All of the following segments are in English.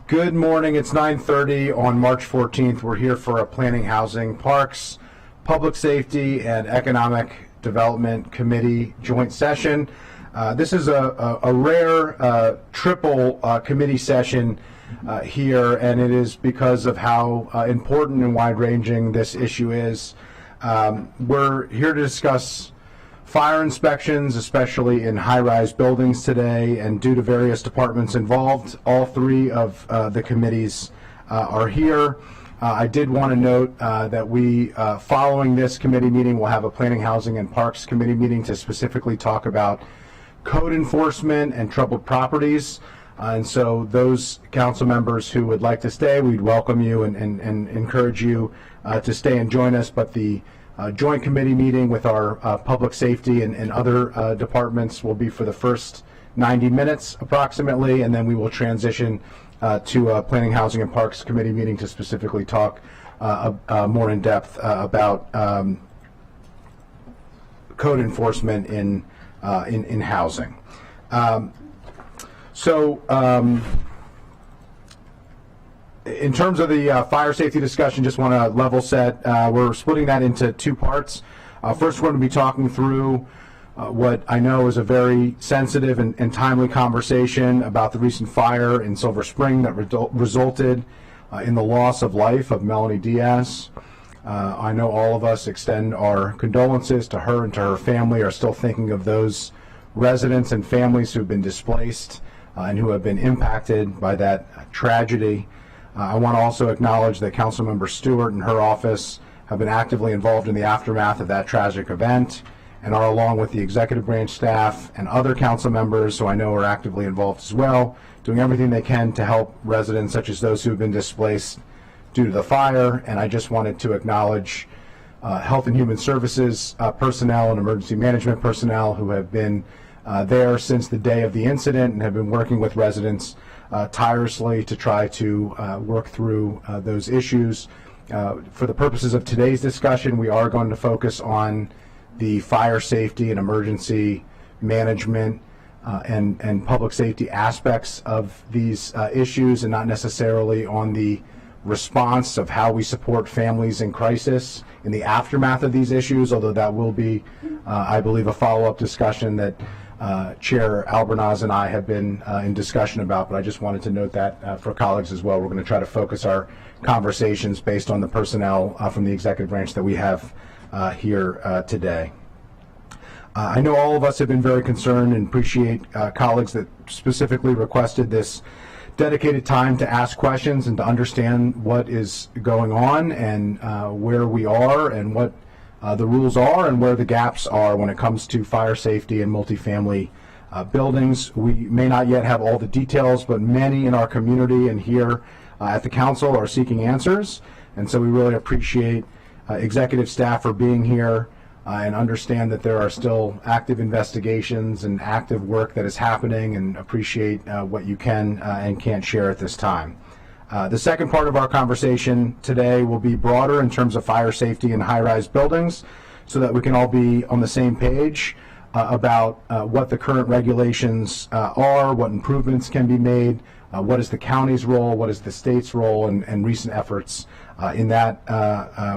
Good morning. It's 9:30 on March 14th. We're here for a Planning, Housing, Parks, Public Safety, and Economic Development Committee joint session. This is a rare triple committee session here, and it is because of how important and wide-ranging this issue is. We're here to discuss fire inspections, especially in high-rise buildings today, and due to various departments involved, all three of the committees are here. I did want to note that we, following this committee meeting, will have a Planning, Housing, and Parks committee meeting to specifically talk about code enforcement and troubled properties. And so those council members who would like to stay, we'd welcome you and encourage you to stay and join us. But the joint committee meeting with our public safety and other departments will be for the first 90 minutes approximately, and then we will transition to a Planning, Housing, and Parks committee meeting to specifically talk more in depth about code enforcement in housing. In terms of the fire safety discussion, just want to level set. We're splitting that into two parts. First, we're going to be talking through what I know is a very sensitive and timely conversation about the recent fire in Silver Spring that resulted in the loss of life of Melanie Diaz. I know all of us extend our condolences to her and to her family, are still thinking of those residents and families who have been displaced and who have been impacted by that tragedy. I want to also acknowledge that Councilmember Stewart and her office have been actively involved in the aftermath of that tragic event and are, along with the executive branch staff and other council members who I know are actively involved as well, doing everything they can to help residents such as those who have been displaced due to the fire. And I just wanted to acknowledge Health and Human Services personnel and emergency management personnel who have been there since the day of the incident and have been working with residents tirelessly to try to work through those issues. For the purposes of today's discussion, we are going to focus on the fire safety and emergency management and public safety aspects of these issues, and not necessarily on the response of how we support families in crisis in the aftermath of these issues, although that will be, I believe, a follow-up discussion that Chair Albernaz and I have been in discussion about, but I just wanted to note that for colleagues as well. We're going to try to focus our conversations based on the personnel from the executive branch that we have here today. I know all of us have been very concerned and appreciate colleagues that specifically requested this dedicated time to ask questions and to understand what is going on and where we are and what the rules are and where the gaps are when it comes to fire safety and multifamily buildings. We may not yet have all the details, but many in our community and here at the council are seeking answers. And so we really appreciate executive staff for being here and understand that there are still active investigations and active work that is happening, and appreciate what you can and can't share at this time. The second part of our conversation today will be broader in terms of fire safety in high-rise buildings, so that we can all be on the same page about what the current regulations are, what improvements can be made, what is the county's role, what is the state's role, and recent efforts in that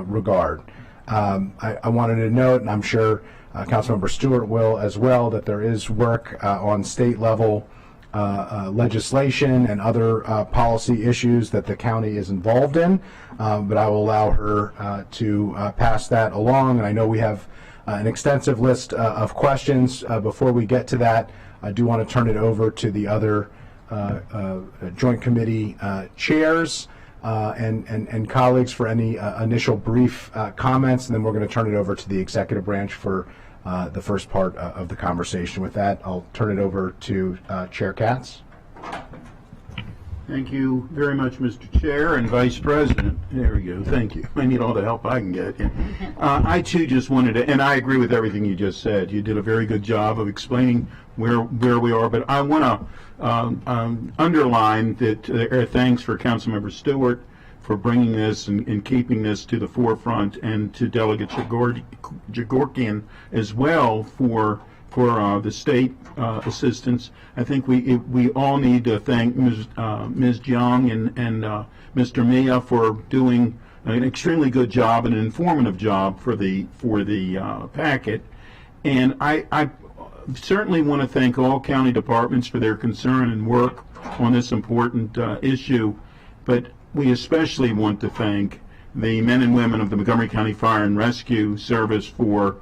regard. I wanted to note, and I'm sure Councilmember Stewart will as well, that there is work on state level legislation and other policy issues that the county is involved in, but I will allow her to pass that along. And I know we have an extensive list of questions. Before we get to that, I do want to turn it over to the other joint committee chairs and colleagues for any initial brief comments, and then we're going to turn it over to the executive branch for the first part of the conversation. With that, I'll turn it over to Chair Katz. Thank you very much, Mr. Chair and Vice President. There we go. Thank you. I need all the help I can get. I too just wanted to, and I agree with everything you just said. You did a very good job of explaining where we are, but I want to underline that thanks for Councilmember Stewart for bringing this and keeping this to the forefront, and to Delegate Jagorkian as well for the state assistance. I think we all need to thank Ms. Jiang and Mr. Mia for doing an extremely good job and an informative job for the packet. And I certainly want to thank all county departments for their concern and work on this important issue, but we especially want to thank the men and women of the Montgomery County Fire and Rescue Service for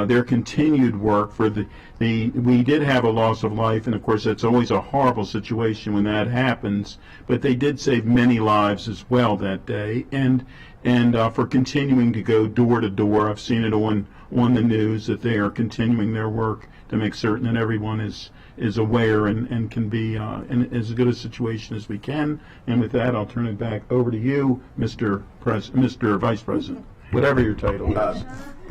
their continued work. We did have a loss of life, and of course that's always a horrible situation when that happens, but they did save many lives as well that day, and for continuing to go door to door. I've seen it on the news that they are continuing their work to make certain that everyone is aware and can be in as good a situation as we can. And with that, I'll turn it back over to you, Mr. Vice President, whatever your title is.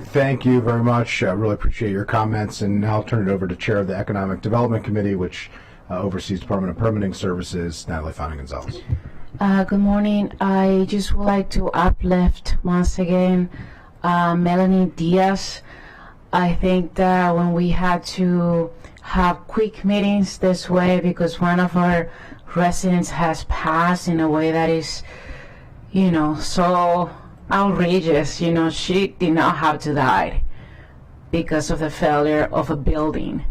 Thank you very much. I really appreciate your comments, and now I'll turn it over to Chair of the Economic Development Committee, which oversees Department of Permitting Services, Natalie Fountain-Gonzalez. Good morning. I just would like to uplift once again Melanie Diaz. I think that when we had to have quick meetings this way because one of our residents has passed in a way that is, so outrageous. She did not have to die because of the failure of a building.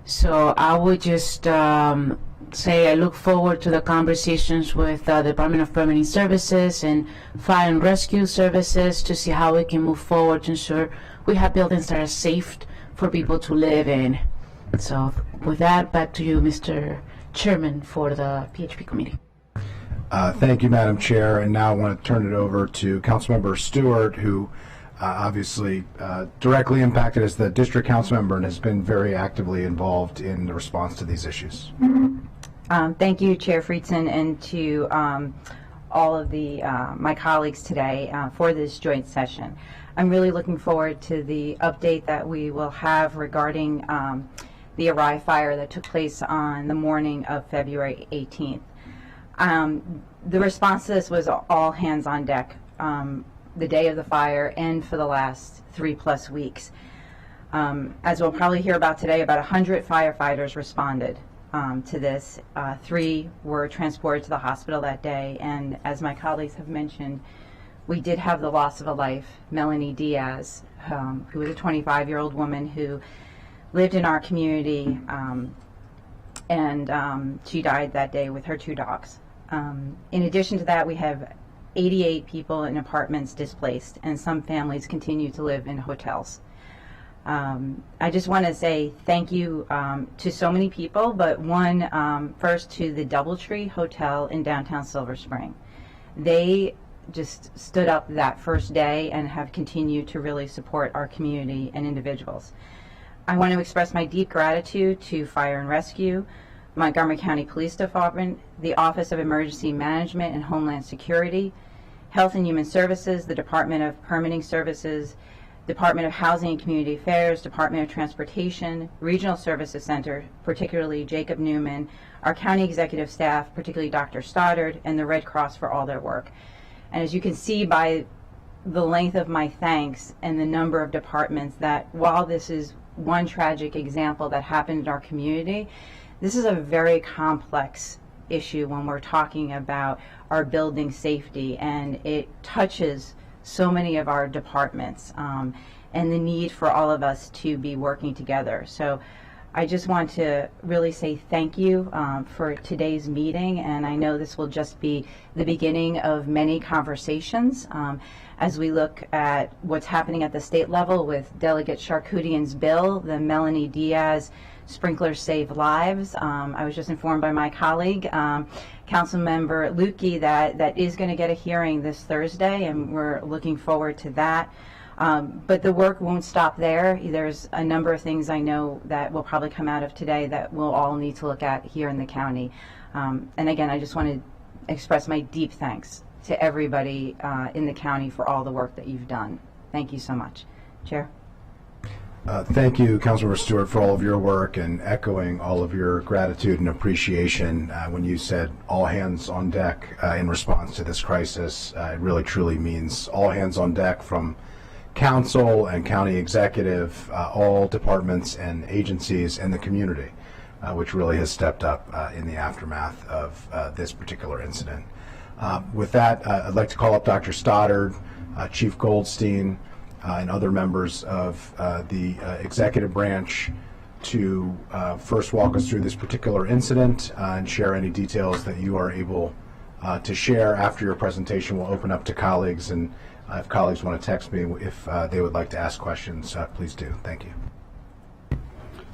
So I would just say I look forward to the conversations with the Department of Permitting Services and Fire and Rescue Services to see how we can move forward to ensure we have buildings that are safe for people to live in. So with that, back to you, Mr. Chairman, for the PHP Committee. Thank you, Madam Chair. And now I want to turn it over to Councilmember Stewart, who obviously directly impacted as the district council member and has been very actively involved in the response to these issues. Thank you, Chair Friedson, and to all of my colleagues today for this joint session. I'm really looking forward to the update that we will have regarding the Arai fire that took place on the morning of February 18th. The response to this was all hands on deck the day of the fire and for the last 3+ weeks. As we'll probably hear about today, about 100 firefighters responded to this. 3 were transported to the hospital that day, and as my colleagues have mentioned, we did have the loss of a life, Melanie Diaz, who was a 25-year-old woman who lived in our community, and she died that day with her 2 dogs. In addition to that, we have 88 people in apartments displaced, and some families continue to live in hotels. I just want to say thank you to so many people, but first to the Doubletree Hotel in downtown Silver Spring. They just stood up that first day and have continued to really support our community and individuals. I want to express my deep gratitude to Fire and Rescue, Montgomery County Police Department, the Office of Emergency Management and Homeland Security, Health and Human Services, the Department of Permitting Services, Department of Housing and Community Affairs, Department of Transportation, Regional Services Center, particularly Jacob Newman, our county executive staff, particularly Dr. Stoddard, and the Red Cross for all their work. And as you can see by the length of my thanks and the number of departments, that while this is one tragic example that happened in our community, this is a very complex issue when we're talking about our building safety, and it touches so many of our departments and the need for all of us to be working together. So I just want to really say thank you for today's meeting, and I know this will just be the beginning of many conversations as we look at what's happening at the state level with Delegate Sharkoudian's bill, the Melanie Diaz Sprinklers Save Lives. I was just informed by my colleague, Councilmember Lukey, that is going to get a hearing this Thursday, and we're looking forward to that. But the work won't stop there. There's a number of things I know that will probably come out of today that we'll all need to look at here in the county. And again, I just want to express my deep thanks to everybody in the county for all the work that you've done. Thank you so much. Chair. Thank you, Councilmember Stewart, for all of your work and echoing all of your gratitude and appreciation when you said all hands on deck in response to this crisis. It really truly means all hands on deck, from council and county executive, all departments and agencies, and the community, which really has stepped up in the aftermath of this particular incident. With that, I'd like to call up Dr. Stoddard, Chief Goldstein, and other members of the executive branch to first walk us through this particular incident and share any details that you are able to share. After your presentation, we'll open up to colleagues, and if colleagues want to text me if they would like to ask questions, please do. Thank you.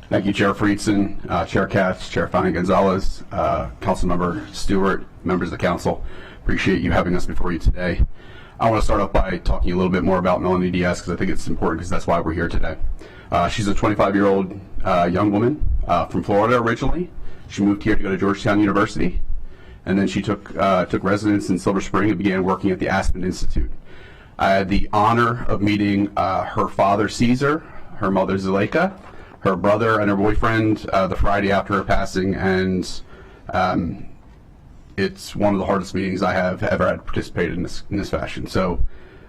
Thank you, Chair Friedson, Chair Katz, Chair Fani-Gonzalez, Councilmember Stewart, members of the council. Appreciate you having us before you today. I want to start off by talking a little bit more about Melanie Diaz, because I think it's important, because that's why we're here today. She's a 25-year-old young woman from Florida originally. She moved here to go to Georgetown University, and then she took residence in Silver Spring and began working at the Aspen Institute. I had the honor of meeting her father, Caesar, her mother, Zuleika, her brother, and her boyfriend the Friday after her passing, and it's one of the hardest meetings I have ever had participated in this fashion. So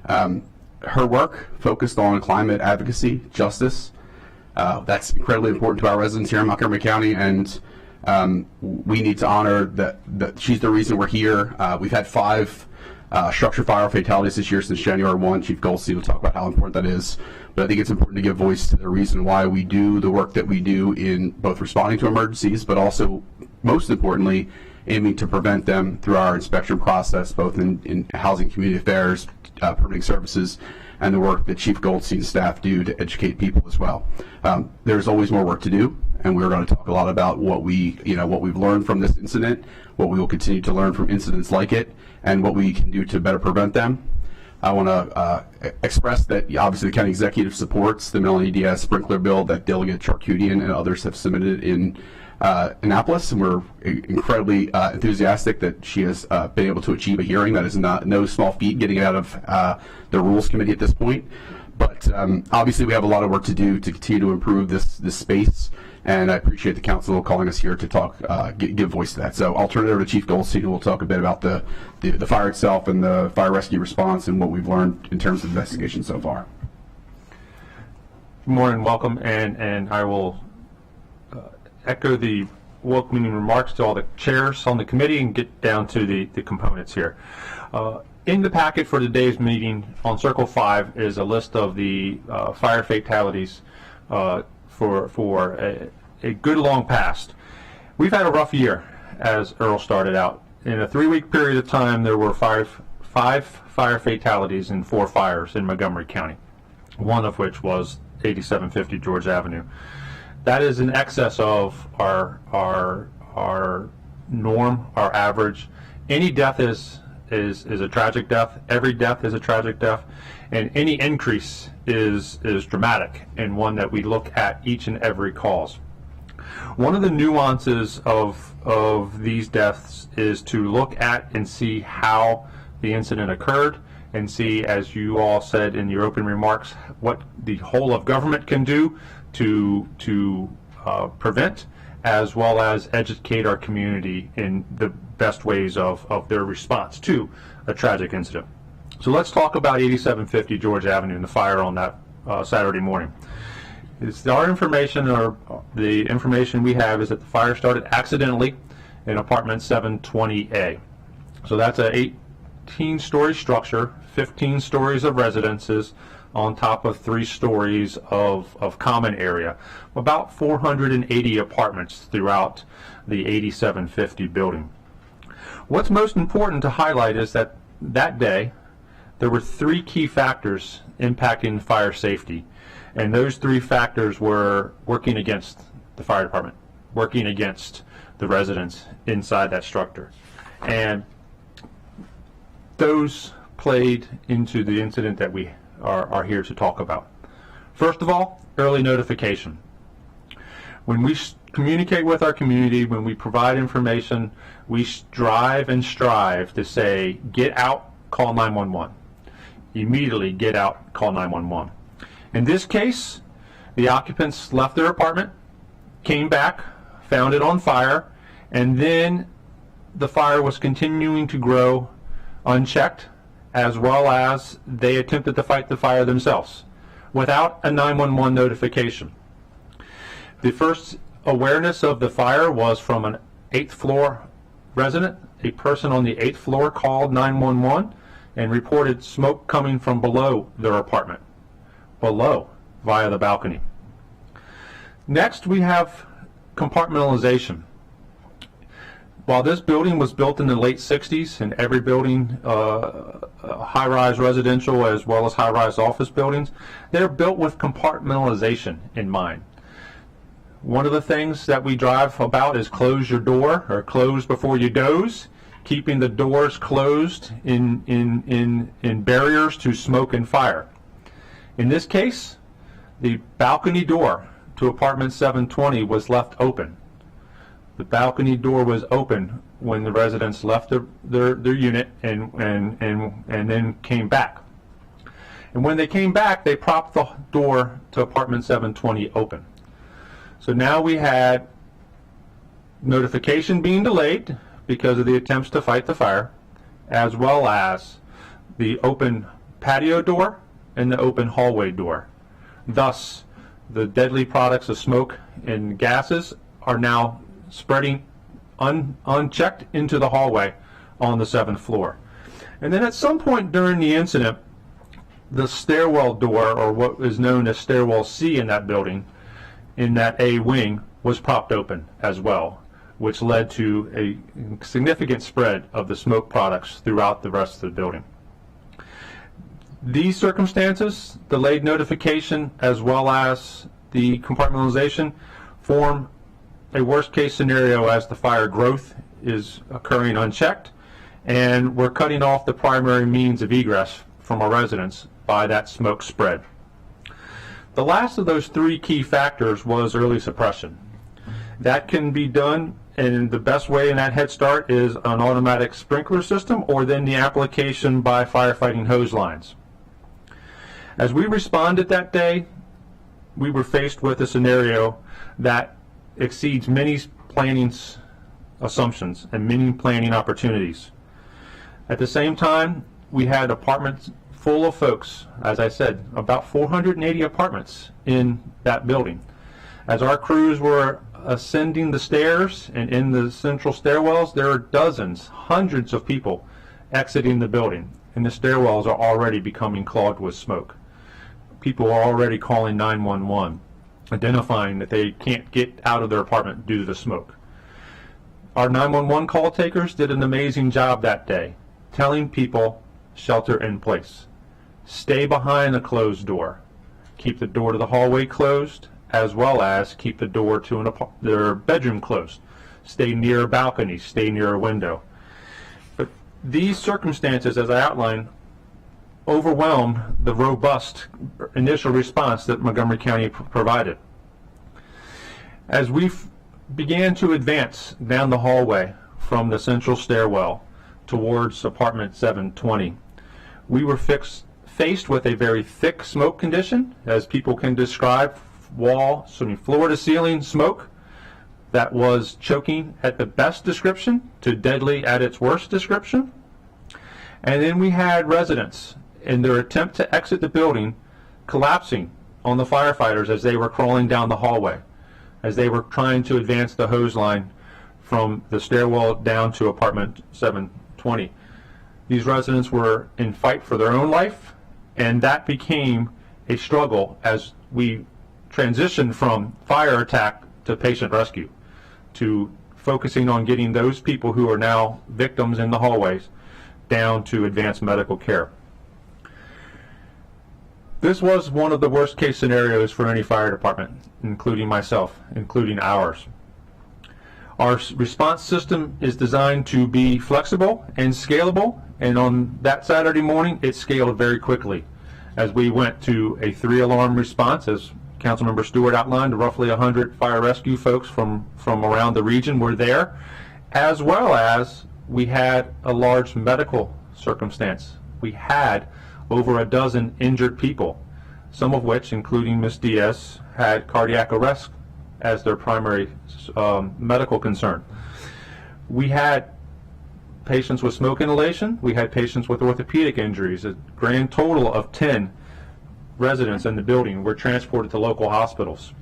her work focused on climate advocacy, justice. That's incredibly important to our residents here in Montgomery County, and we need to honor that she's the reason we're here. We've had 5 structure fire fatalities this year since January 1. Chief Goldstein will talk about how important that is. But I think it's important to give voice to the reason why we do the work that we do in both responding to emergencies, but also, most importantly, aiming to prevent them through our inspection process, both in housing, community affairs, permitting services, and the work that Chief Goldstein's staff do to educate people as well. There's always more work to do, and we're going to talk a lot about what we've learned from this incident, what we will continue to learn from incidents like it, and what we can do to better prevent them. I want to express that obviously the county executive supports the Melanie Diaz sprinkler bill that Delegate Charkoudian and others have submitted in Annapolis, and we're incredibly enthusiastic that she has been able to achieve a hearing. That is no small feat, getting it out of the Rules Committee at this point. But obviously we have a lot of work to do to continue to improve this space, and I appreciate the council calling us here to talk, give voice to that. So I'll turn it over to Chief Goldstein, who will talk a bit about the fire itself and the fire rescue response and what we've learned in terms of investigation so far. Good morning, welcome, and I will echo the welcoming remarks to all the chairs on the committee and get down to the components here. In the packet for today's meeting on Circle 5 is a list of the fire fatalities for a good long past. We've had a rough year, as Earl started out. In a 3-week period of time, there were five fire fatalities in 4 fires in Montgomery County, one of which was 8750 George Avenue. That is in excess of our norm, our average. Any death is a tragic death. Every death is a tragic death, and any increase is dramatic, and one that we look at each and every cause. One of the nuances of these deaths is to look at and see how the incident occurred, and see, as you all said in your open remarks, what the whole of government can do to prevent, as well as educate our community in the best ways of their response to a tragic incident. So let's talk about 8750 George Avenue and the fire on that Saturday morning. Our information, or the information we have, is that the fire started accidentally in apartment 720A. So that's a 18-story structure, 15 stories of residences on top of 3 stories of common area. About 480 apartments throughout the 8750 building. What's most important to highlight is that that day there were 3 key factors impacting fire safety, and those 3 factors were working against the fire department, working against the residents inside that structure, and those played into the incident that we are here to talk about. First of all, early notification. When we communicate with our community, when we provide information, we strive to say, get out, call 911. Immediately get out, call 911. In this case, the occupants left their apartment, came back, found it on fire, and then the fire was continuing to grow unchecked, as well as they attempted to fight the fire themselves without a 911 notification. The first awareness of the fire was from an 8th floor resident. A person on the 8th floor called 911 and reported smoke coming from below their apartment, below, via the balcony. Next, we have compartmentalization. While this building was built in the late 60s, and every building, high-rise residential as well as high-rise office buildings, they're built with compartmentalization in mind. One of the things that we drive about is close your door, or close before you doze, keeping the doors closed in barriers to smoke and fire. In this case, the balcony door to apartment 720 was left open. The balcony door was open when the residents left their unit and then came back. And when they came back, they propped the door to apartment 720 open. So now we had notification being delayed because of the attempts to fight the fire, as well as the open patio door and the open hallway door. Thus, the deadly products of smoke and gases are now spreading unchecked into the hallway on the 7th floor. And then at some point during the incident, the stairwell door, or what is known as stairwell C in that building, in that A wing, was propped open as well, which led to a significant spread of the smoke products throughout the rest of the building. These circumstances, delayed notification as well as the compartmentalization, form a worst case scenario as the fire growth is occurring unchecked, and we're cutting off the primary means of egress from our residents by that smoke spread. The last of those three key factors was early suppression. That can be done, and the best way in that head start is an automatic sprinkler system, or then the application by firefighting hose lines. As we responded that day, we were faced with a scenario that exceeds many planning assumptions and many planning opportunities. At the same time, we had apartments full of folks, as I said, about 480 apartments in that building. As our crews were ascending the stairs and in the central stairwells, there are dozens, hundreds of people exiting the building, and the stairwells are already becoming clogged with smoke. People are already calling 911. Identifying that they can't get out of their apartment due to the smoke. Our 911 call takers did an amazing job that day, telling people shelter in place. Stay behind a closed door. Keep the door to the hallway closed, as well as keep the door to their bedroom closed. Stay near a balcony, stay near a window. But these circumstances, as I outlined, overwhelmed the robust initial response that Montgomery County provided. As we began to advance down the hallway from the central stairwell towards apartment 720, we were faced with a very thick smoke condition, as people can describe, floor to ceiling smoke that was choking at the best description to deadly at its worst description. And then we had residents in their attempt to exit the building collapsing on the firefighters as they were crawling down the hallway, as they were trying to advance the hose line from the stairwell down to apartment 720. These residents were in fight for their own life, and that became a struggle as we transitioned from fire attack to patient rescue, to focusing on getting those people who are now victims in the hallways down to advanced medical care. This was one of the worst case scenarios for any fire department, including myself, including ours. Our response system is designed to be flexible and scalable, and on that Saturday morning it scaled very quickly as we went to a 3-alarm response. As Councilmember Stewart outlined, roughly 100 fire rescue folks from around the region were there, as well as we had a large medical circumstance. We had over a dozen injured people, some of which, including Ms. Diaz, had cardiac arrest as their primary medical concern. We had patients with smoke inhalation. We had patients with orthopedic injuries. A grand total of 10 residents in the building were transported to local hospitals.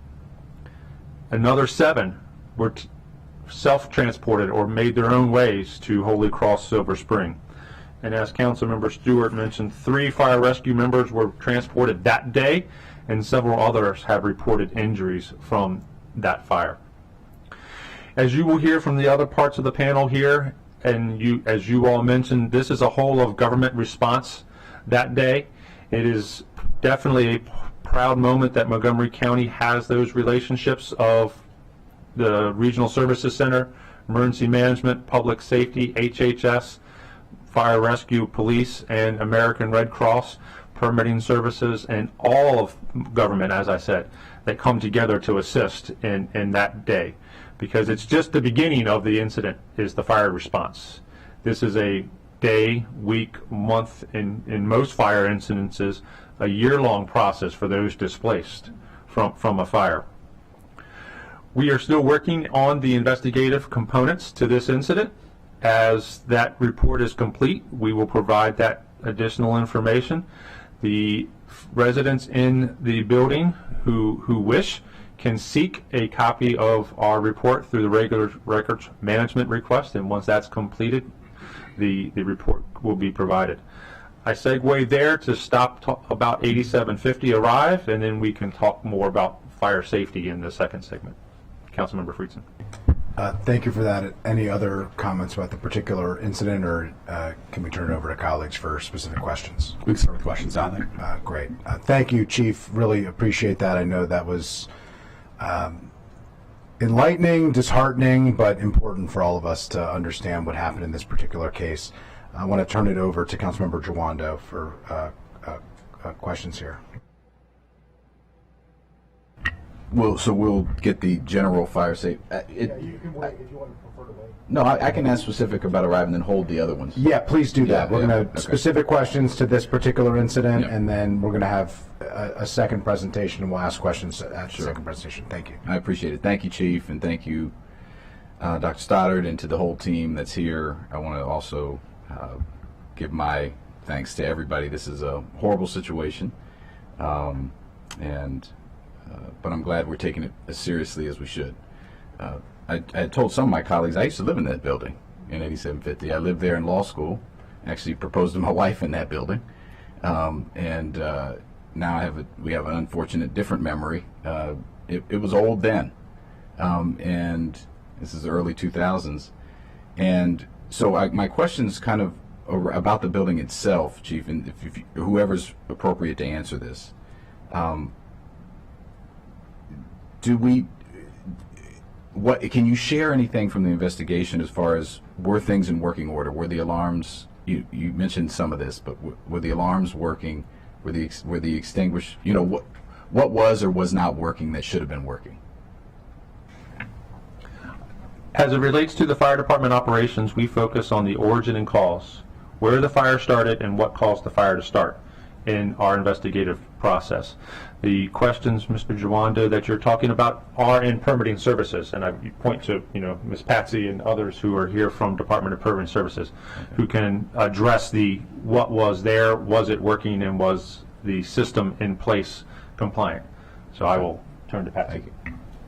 Another 7 were self-transported or made their own ways to Holy Cross Silver Spring. And as Councilmember Stewart mentioned, 3 fire rescue members were transported that day, and several others have reported injuries from that fire. As you will hear from the other parts of the panel here, and as you all mentioned, this is a whole of government response that day. It is definitely a proud moment that Montgomery County has those relationships of the Regional Services Center, Emergency Management, Public Safety, HHS, Fire Rescue, Police, and American Red Cross, permitting services, and all of government, as I said, that come together to assist in that day. Because it's just the beginning of the incident is the fire response. This is a day, week, month, in most fire incidences, a year-long process for those displaced from a fire. We are still working on the investigative components to this incident. As that report is complete, we will provide that additional information. The residents in the building who wish can seek a copy of our report through the regular records management request, and once that's completed, the report will be provided. I segue there to stop about 8750 arrive, and then we can talk more about fire safety in the second segment. Councilmember Friedson. Thank you for that. Any other comments about the particular incident, or can we turn it over to colleagues for specific questions? We can start with questions, I think. Great. Thank you, Chief. Really appreciate that. I know that was enlightening, disheartening, but important for all of us to understand what happened in this particular case. I want to turn it over to Councilmember Jawando for questions here. So we'll get the general fire safety. You can wait if you want to prefer to wait. No, I can ask specific about arriving and then hold the other ones. Yeah, please do that. We're going to okay. specific questions to this particular incident, Yeah. and then we're going to have a second presentation, and we'll ask questions at the second presentation. Thank you. I appreciate it. Thank you, Chief, and thank you, Dr. Stoddard, and to the whole team that's here. I want to also give my thanks to everybody. This is a horrible situation, but I'm glad we're taking it as seriously as we should. I had told some of my colleagues I used to live in that building in 8750. I lived there in law school. Actually proposed to my wife in that building, and now we have an unfortunate different memory. It was old then, and this is the early 2000s, and so my question's kind of about the building itself, Chief, and if whoever's appropriate to answer this. Can you share anything from the investigation as far as were things in working order? Were the alarms, you mentioned some of this, but were the alarms working? Were the extinguished, what was or was not working that should have been working? As it relates to the fire department operations, we focus on the origin and cause, where the fire started and what caused the fire to start in our investigative process. The questions, Mr. Jawando, that you're talking about are in permitting services, and I point to Ms. Patsy and others who are here from Department of Permitting Services, who can address what was there, was it working, and was the system in place compliant. So I will turn to Patsy.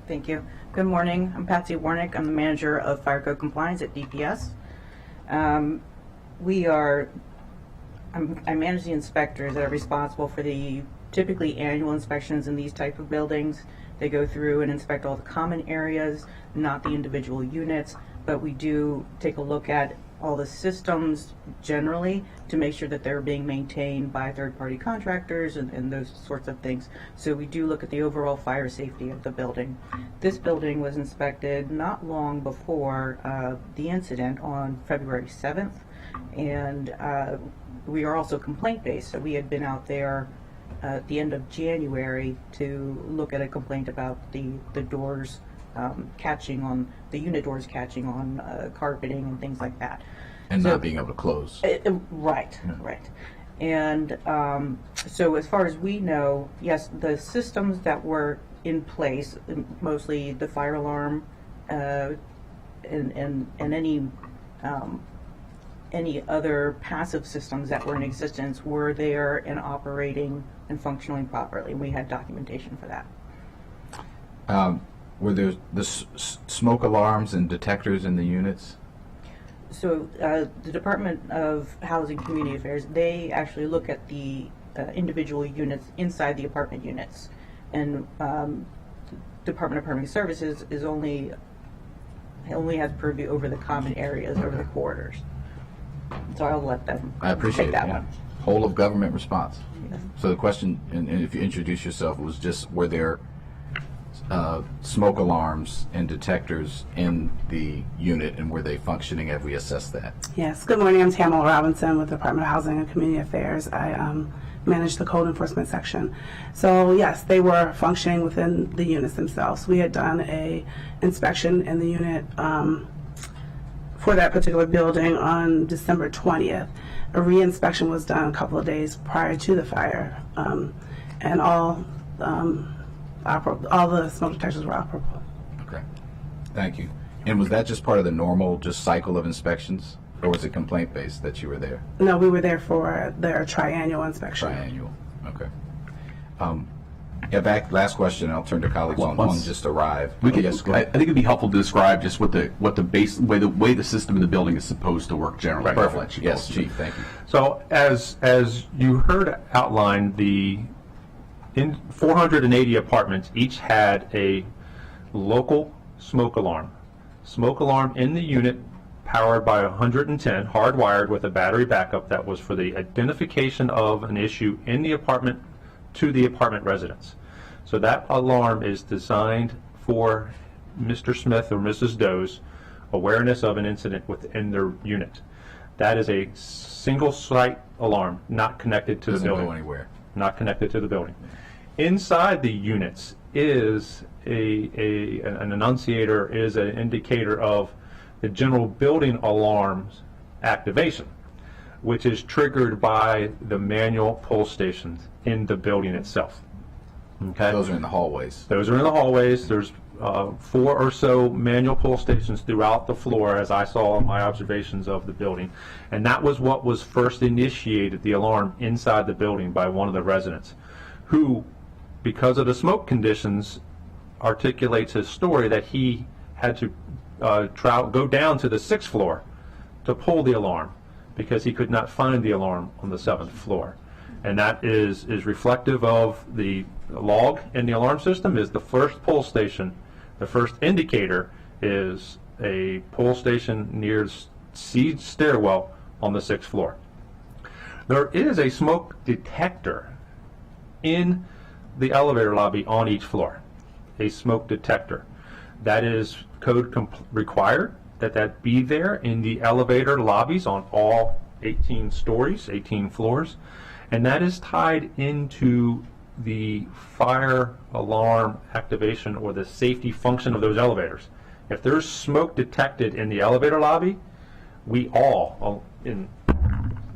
Thank you. Good morning. I'm Patsy Warnick. I'm the manager of Fire Code Compliance at DPS. I manage the inspectors that are responsible for the typically annual inspections in these type of buildings. They go through and inspect all the common areas, not the individual units, but we do take a look at all the systems generally to make sure that they're being maintained by third-party contractors and those sorts of things. So we do look at the overall fire safety of the building. This building was inspected not long before the incident on February 7th, and we are also complaint-based, so we had been out there at the end of January to look at a complaint about the doors catching on, the unit doors catching on carpeting and things like that. And not being able to close. Right, yeah. Right. And so as far as we know, yes, the systems that were in place, mostly the fire alarm and any any other passive systems that were in existence were there and operating and functioning properly. We had documentation for that. Were there the smoke alarms and detectors in the units? So the Department of Housing and Community Affairs, they actually look at the individual units inside the apartment units. And Department of Permanent Services is only has purview over the common areas, over the corridors. So I'll let them I appreciate take that it. Yeah. one. Whole of government response. Yes. So the question, and if you introduce yourself, was just were there smoke alarms and detectors in the unit, and were they functioning? Have we assessed that? Yes. Good morning. I'm Tamala Robinson with the Department of Housing and Community Affairs. I manage the code enforcement section. So yes, they were functioning within the units themselves. We had done a inspection in the unit for that particular building on December 20th. A re-inspection was done a couple of days prior to the fire, and all the smoke detectors were operable. Okay. Thank you. And was that just part of the normal just cycle of inspections, or was it complaint based that you were there? No, we were there for their triannual inspection. Triannual. Okay. Yeah, back last question. I'll turn to colleagues on one just arrived. We could, Yes, go I ahead. think it'd be helpful to describe just what the way the system in the building is supposed to work generally. Perfect. Yes, Chief. Thank you. So as you heard outlined, the 480 apartments each had a local smoke alarm. Smoke alarm in the unit, powered by 110, hardwired with a battery backup that was for the identification of an issue in the apartment to the apartment residents. So that alarm is designed for Mr. Smith or Mrs. Doe's awareness of an incident within their unit. That is a single site alarm, not connected to the Doesn't building. go anywhere. Not connected to the building. Inside the units is an annunciator, is an indicator of the general building alarms activation, which is triggered by the manual pull stations in the building itself. Okay? Those are in the hallways. Those are in the hallways. There's 4 or so manual pull stations throughout the floor, as I saw in my observations of the building. And that was what was first initiated, the alarm inside the building, by one of the residents, who, because of the smoke conditions, articulates his story that he had to go down to the 6th floor to pull the alarm because he could not find the alarm on the 7th floor. And that is reflective of the log in the alarm system. Is the first pull station, the first indicator is a pull station near C stairwell on the 6th floor. There is a smoke detector in the elevator lobby on each floor, a smoke detector. That is code required that be there in the elevator lobbies on all 18 stories, 18 floors, and that is tied into the fire alarm activation or the safety function of those elevators. If there's smoke detected in the elevator lobby, we all, in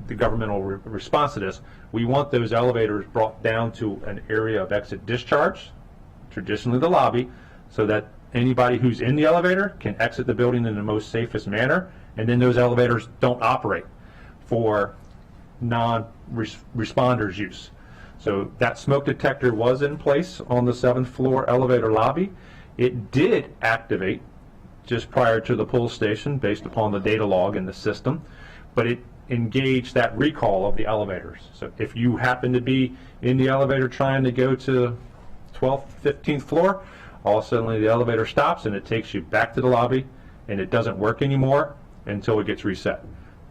the governmental response to this, we want those elevators brought down to an area of exit discharge, traditionally the lobby, so that anybody who's in the elevator can exit the building in the most safest manner, and then those elevators don't operate for non-responders use. So that smoke detector was in place on the 7th floor elevator lobby. It did activate just prior to the pull station based upon the data log in the system, but it engaged that recall of the elevators. So if you happen to be in the elevator trying to go to 12th, 15th floor, all of a sudden the elevator stops and it takes you back to the lobby and it doesn't work anymore until it gets reset.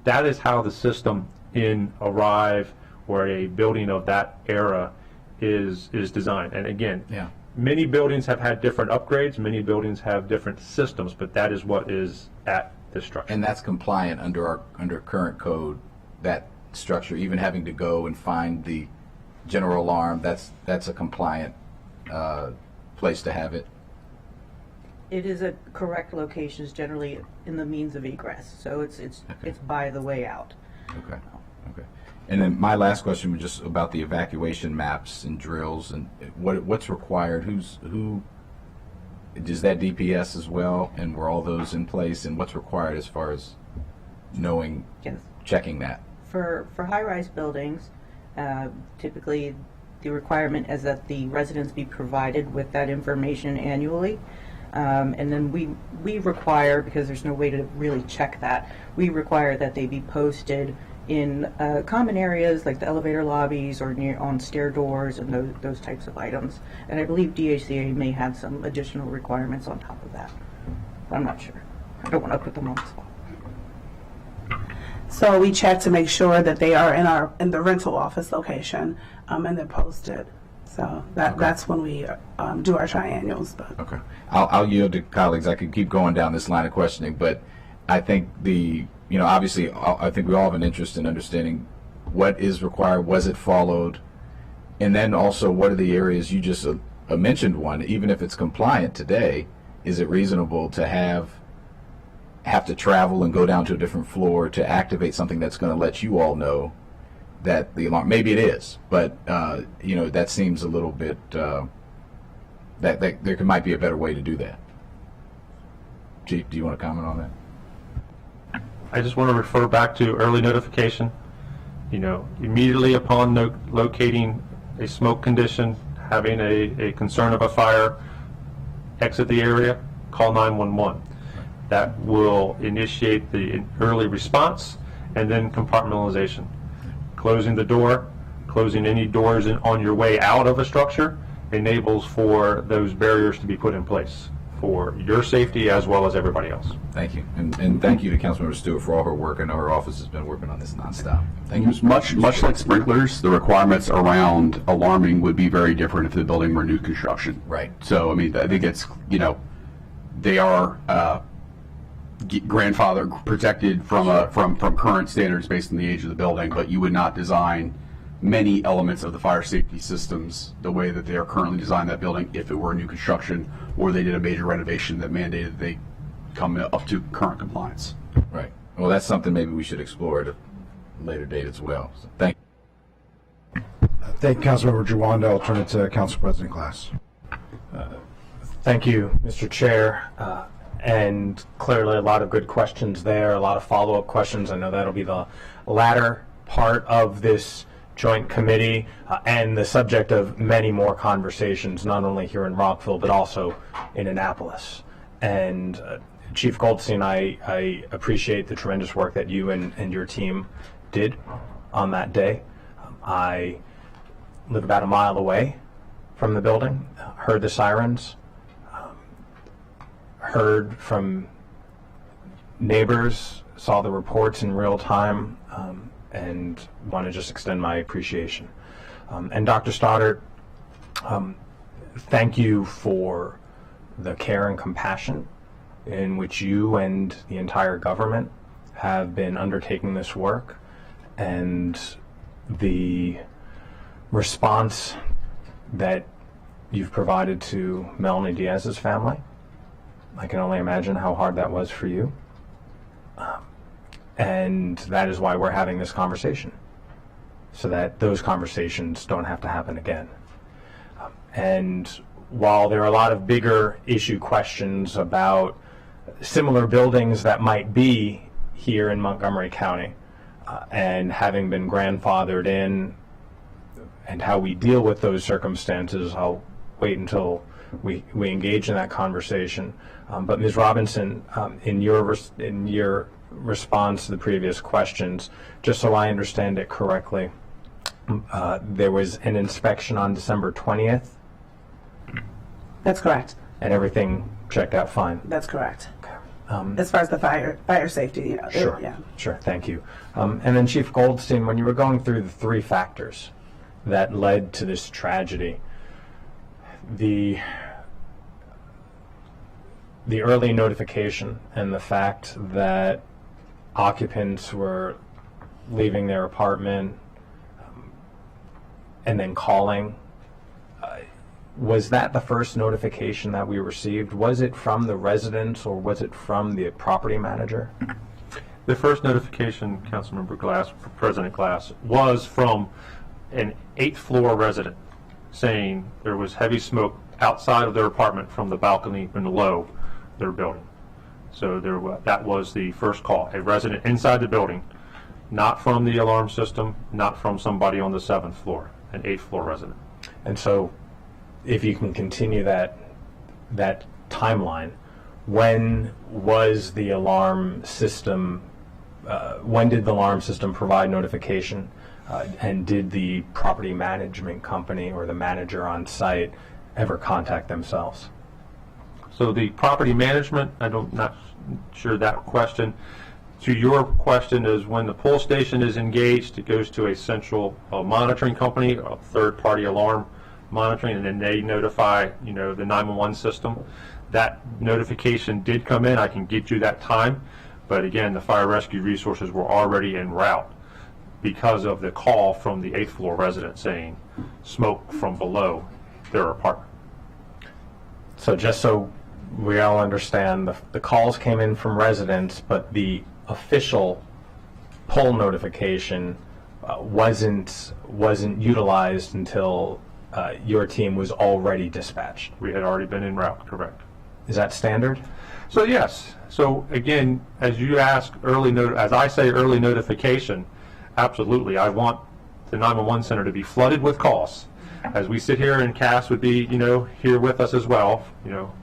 That is how the system in Arrive or a building of that era is designed. And again, many buildings have had different upgrades, many buildings have different systems, but that is what is at this structure. And that's compliant under current code, that structure, even having to go and find the general alarm, that's a compliant place to have it. It is a correct location, is generally in the means of egress, so it's by the way out. Okay. And then my last question was just about the evacuation maps and drills and what's required. Who does that DPS as well, and were all those in place? And what's required as far as knowing Yes. checking that? For high-rise buildings, typically the requirement is that the residents be provided with that information annually. And then we require, because there's no way to really check that, we require that they be posted in common areas like the elevator lobbies or near on stair doors and those types of items. And I believe DHCA may have some additional requirements on top of that. But I'm not sure. I don't want to put them on the spot. So we check to make sure that they are in the rental office location, and they're posted. So that's when we do our triennials. But Okay. I'll yield to colleagues. I could keep going down this line of questioning, but I think obviously, I think we all have an interest in understanding what is required, was it followed, and then also what are the areas you just mentioned one, even if it's compliant today, is it reasonable to have to travel and go down to a different floor to activate something that's going to let you all know that the alarm, maybe it is, but that seems a little bit that there might be a better way to do that. Chief, do you want to comment on that? I just want to refer back to early notification. Immediately upon locating a smoke condition, having a concern of a fire, exit the area, call 911. That will initiate the early response and then compartmentalization. Closing the door, closing any doors on your way out of a structure enables for those barriers to be put in place for your safety as well as everybody else. Thank you, and thank you to Councilmember Stewart for all her work. I know her office has been working on this nonstop. Thank you. Much like sprinklers, the requirements around alarming would be very different if the building were new construction. Right. So, I mean, I think it's, they are grandfather protected from current standards based on the age of the building, but you would not design many elements of the fire safety systems the way that they are currently designed that building if it were new construction or they did a major renovation that mandated they come up to current compliance. Right. Well, that's something maybe we should explore at a later date as well. So thank you. Thank you, Councilmember Jawanda. I'll turn it to Council President Glass. Thank you, Mr. Chair. And clearly a lot of good questions there, a lot of follow-up questions. I know that'll be the latter part of this joint committee and the subject of many more conversations, not only here in Rockville, but also in Annapolis. And Chief Goldstein, I appreciate the tremendous work that you and your team did on that day. I live about a mile away from the building, heard the sirens, heard from neighbors, saw the reports in real time, and want to just extend my appreciation. And Dr. Stoddard, thank you for the care and compassion in which you and the entire government have been undertaking this work, and the response that you've provided to Melanie Diaz's family. I can only imagine how hard that was for you. And that is why we're having this conversation, so that those conversations don't have to happen again. And while there are a lot of bigger issue questions about similar buildings that might be here in Montgomery County, and having been grandfathered in, and how we deal with those circumstances, I'll wait until we engage in that conversation. But Ms. Robinson, in your response to the previous questions, just so I understand it correctly, there was an inspection on December 20th, that's correct. and everything checked out fine. That's correct. Okay. As far as the fire safety, Sure. yeah. Sure. Thank you. And then Chief Goldstein, when you were going through the three factors that led to this tragedy, the early notification and the fact that occupants were leaving their apartment and then calling, was that the first notification that we received? Was it from the residents or was it from the property manager? The first notification, Councilmember Glass, President Glass, was from an 8th floor resident saying there was heavy smoke outside of their apartment from the balcony below their building. So that was the first call. A resident inside the building not from the alarm system, not from somebody on the 7th floor, an 8th floor resident. And so, if you can continue that timeline, when was the alarm system? When did the alarm system provide notification? And did the property management company or the manager on site ever contact themselves? So the property management, not sure that question. To your question is when the pull station is engaged, it goes to a central monitoring company, a third-party alarm monitoring, and then they notify, the 911 system. That notification did come in. I can get you that time, but again, the fire rescue resources were already en route because of the call from the 8th floor resident saying smoke from below their apartment. So just so we all understand, the calls came in from residents, but the official pull notification wasn't utilized until your team was already dispatched. We had already been en route, correct. Is that standard? So yes. So again, as you ask as I say early notification, absolutely. I want the 911 center to be flooded with calls. As we sit here, and Cass would be, here with us as well,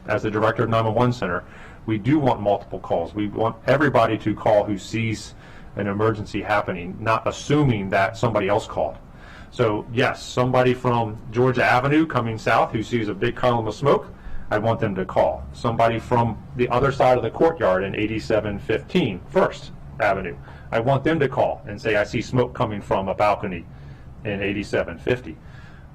as the director of 911 center, we do want multiple calls. We want everybody to call who sees an emergency happening, not assuming that somebody else called. So yes, somebody from Georgia Avenue coming south who sees a big column of smoke, I want them to call. Somebody from the other side of the courtyard in 8715 First Avenue, I want them to call and say, I see smoke coming from a balcony in 8750.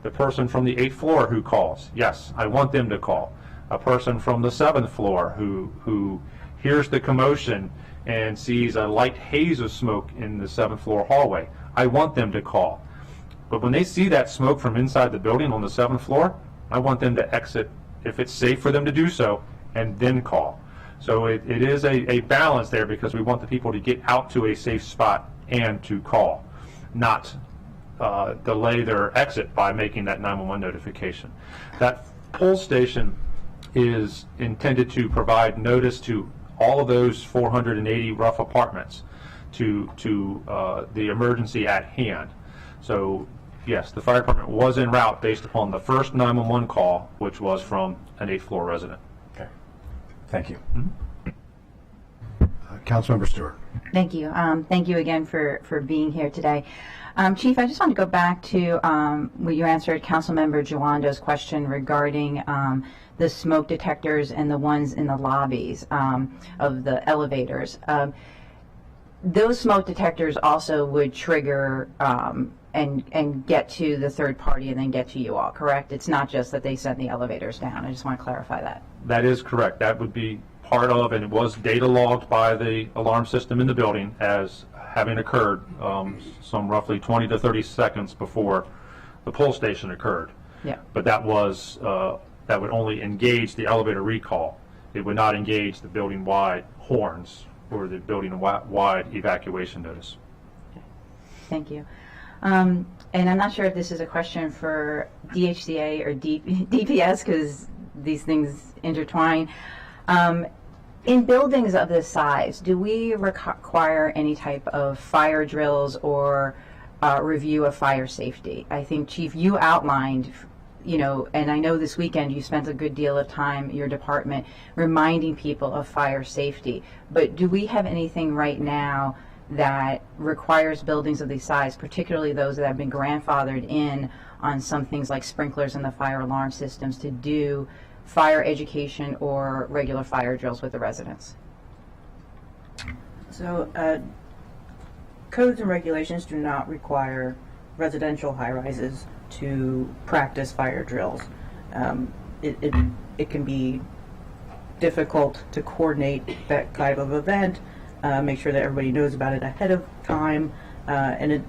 The person from the 8th floor who calls, yes, I want them to call. A person from the 7th floor who hears the commotion and sees a light haze of smoke in the 7th floor hallway, I want them to call. But when they see that smoke from inside the building on the 7th floor, I want them to exit if it's safe for them to do so, and then call. So it is a balance there, because we want the people to get out to a safe spot and to call, not delay their exit by making that 911 notification. That pull station is intended to provide notice to all of those 480 rough apartments to the emergency at hand. So yes, the fire department was en route based upon the first 911 call, which was from an 8th floor resident. Okay. Thank you. Councilmember Stewart. Thank you. Thank you again for being here today. Chief, I just want to go back to what you answered Councilmember Joando's question regarding the smoke detectors and the ones in the lobbies of the elevators. Those smoke detectors also would trigger and get to the third party and then get to you all, correct? It's not just that they send the elevators down. I just want to clarify that. That is correct. That would be part of, and it was data logged by the alarm system in the building as having occurred some roughly 20 to 30 seconds before the pull station occurred. Yeah. But that was that would only engage the elevator recall. It would not engage the building-wide horns or the building-wide evacuation notice. Thank you. And I'm not sure if this is a question for DHCA or DPS, because these things intertwine. In buildings of this size, do we require any type of fire drills or review of fire safety? I think, Chief, you outlined, and I know this weekend you spent a good deal of time, your department, reminding people of fire safety. But do we have anything right now that requires buildings of this size, particularly those that have been grandfathered in on some things like sprinklers and the fire alarm systems, to do fire education or regular fire drills with the residents? So codes and regulations do not require residential high-rises to practice fire drills. It can be difficult to coordinate that type of event, make sure that everybody knows about it ahead of time, and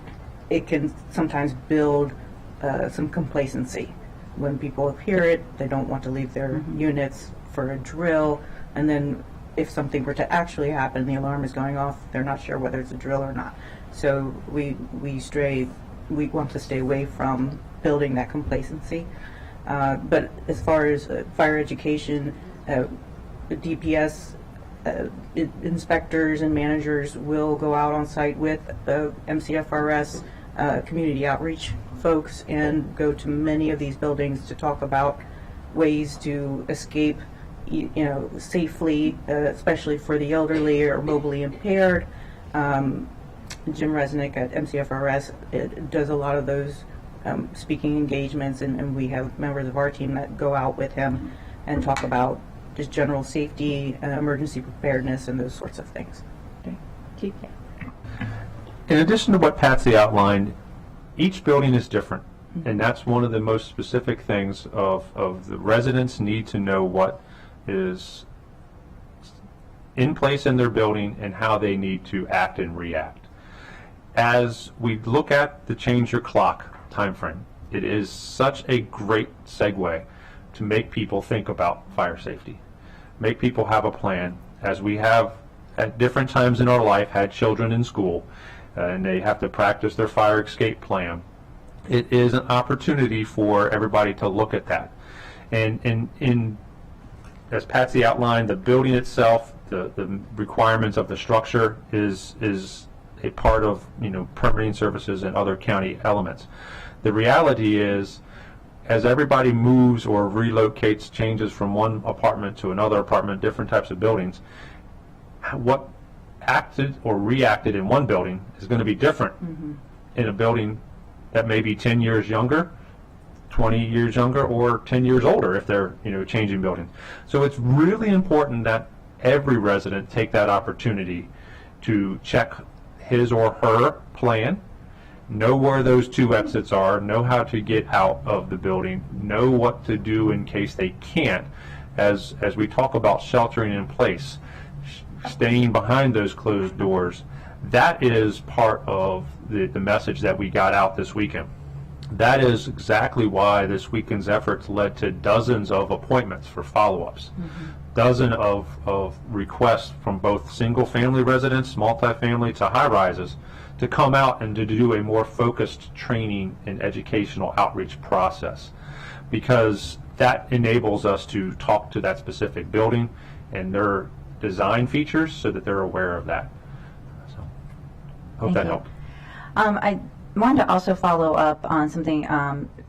it can sometimes build some complacency. When people hear it, they don't want to leave their units for a drill, and then if something were to actually happen, the alarm is going off, they're not sure whether it's a drill or not. So we want to stay away from building that complacency. But as far as fire education, the DPS inspectors and managers will go out on site with MCFRS community outreach folks and go to many of these buildings to talk about ways to escape, safely, especially for the elderly or mobily impaired. Jim Resnick at MCFRS does a lot of those speaking engagements, and we have members of our team that go out with him and talk about just general safety, emergency preparedness, and those sorts of things. Okay. In addition to what Patsy outlined, each building is different, and that's one of the most specific things of the residents need to know what is in place in their building and how they need to act and react. As we look at the change your clock timeframe, it is such a great segue to make people think about fire safety, make people have a plan. As we have at different times in our life had children in school and they have to practice their fire escape plan, it is an opportunity for everybody to look at that. And as Patsy outlined, the building itself, the requirements of the structure is a part of permitting services and other county elements. The reality is, as everybody moves or relocates, changes from one apartment to another apartment, different types of buildings, what acted or reacted in one building is going to be different in a building that may be 10 years younger, 20 years younger, or 10 years older if they're changing buildings. So it's really important that every resident take that opportunity to check his or her plan, know where those two exits are, know how to get out of the building, know what to do in case they can't. As we talk about sheltering in place, staying behind those closed doors, that is part of the message that we got out this weekend. That is exactly why this weekend's efforts led to dozens of appointments for follow-ups, dozens of requests from both single-family residents, multifamily, to high-rises to come out and to do a more focused training and educational outreach process, because that enables us to talk to that specific building and their design features so that they're aware of that. So, hope that helped. I wanted to also follow up on something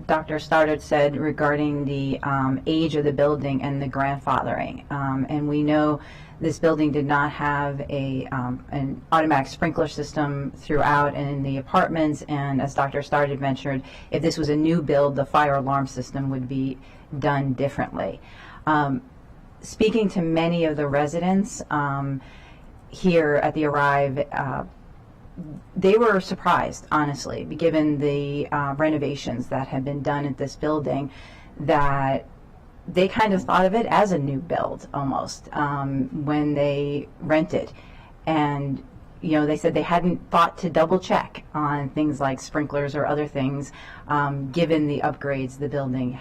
Dr. Stoddard said regarding the age of the building and the grandfathering. And we know this building did not have an automatic sprinkler system throughout and in the apartments, and as Dr. Stoddard mentioned, if this was a new build, the fire alarm system would be done differently. Speaking to many of the residents here at the Arrive, they were surprised, honestly, given the renovations that had been done at this building, that they kind of thought of it as a new build almost when they rented. And they said they hadn't thought to double check on things like sprinklers or other things, given the upgrades the building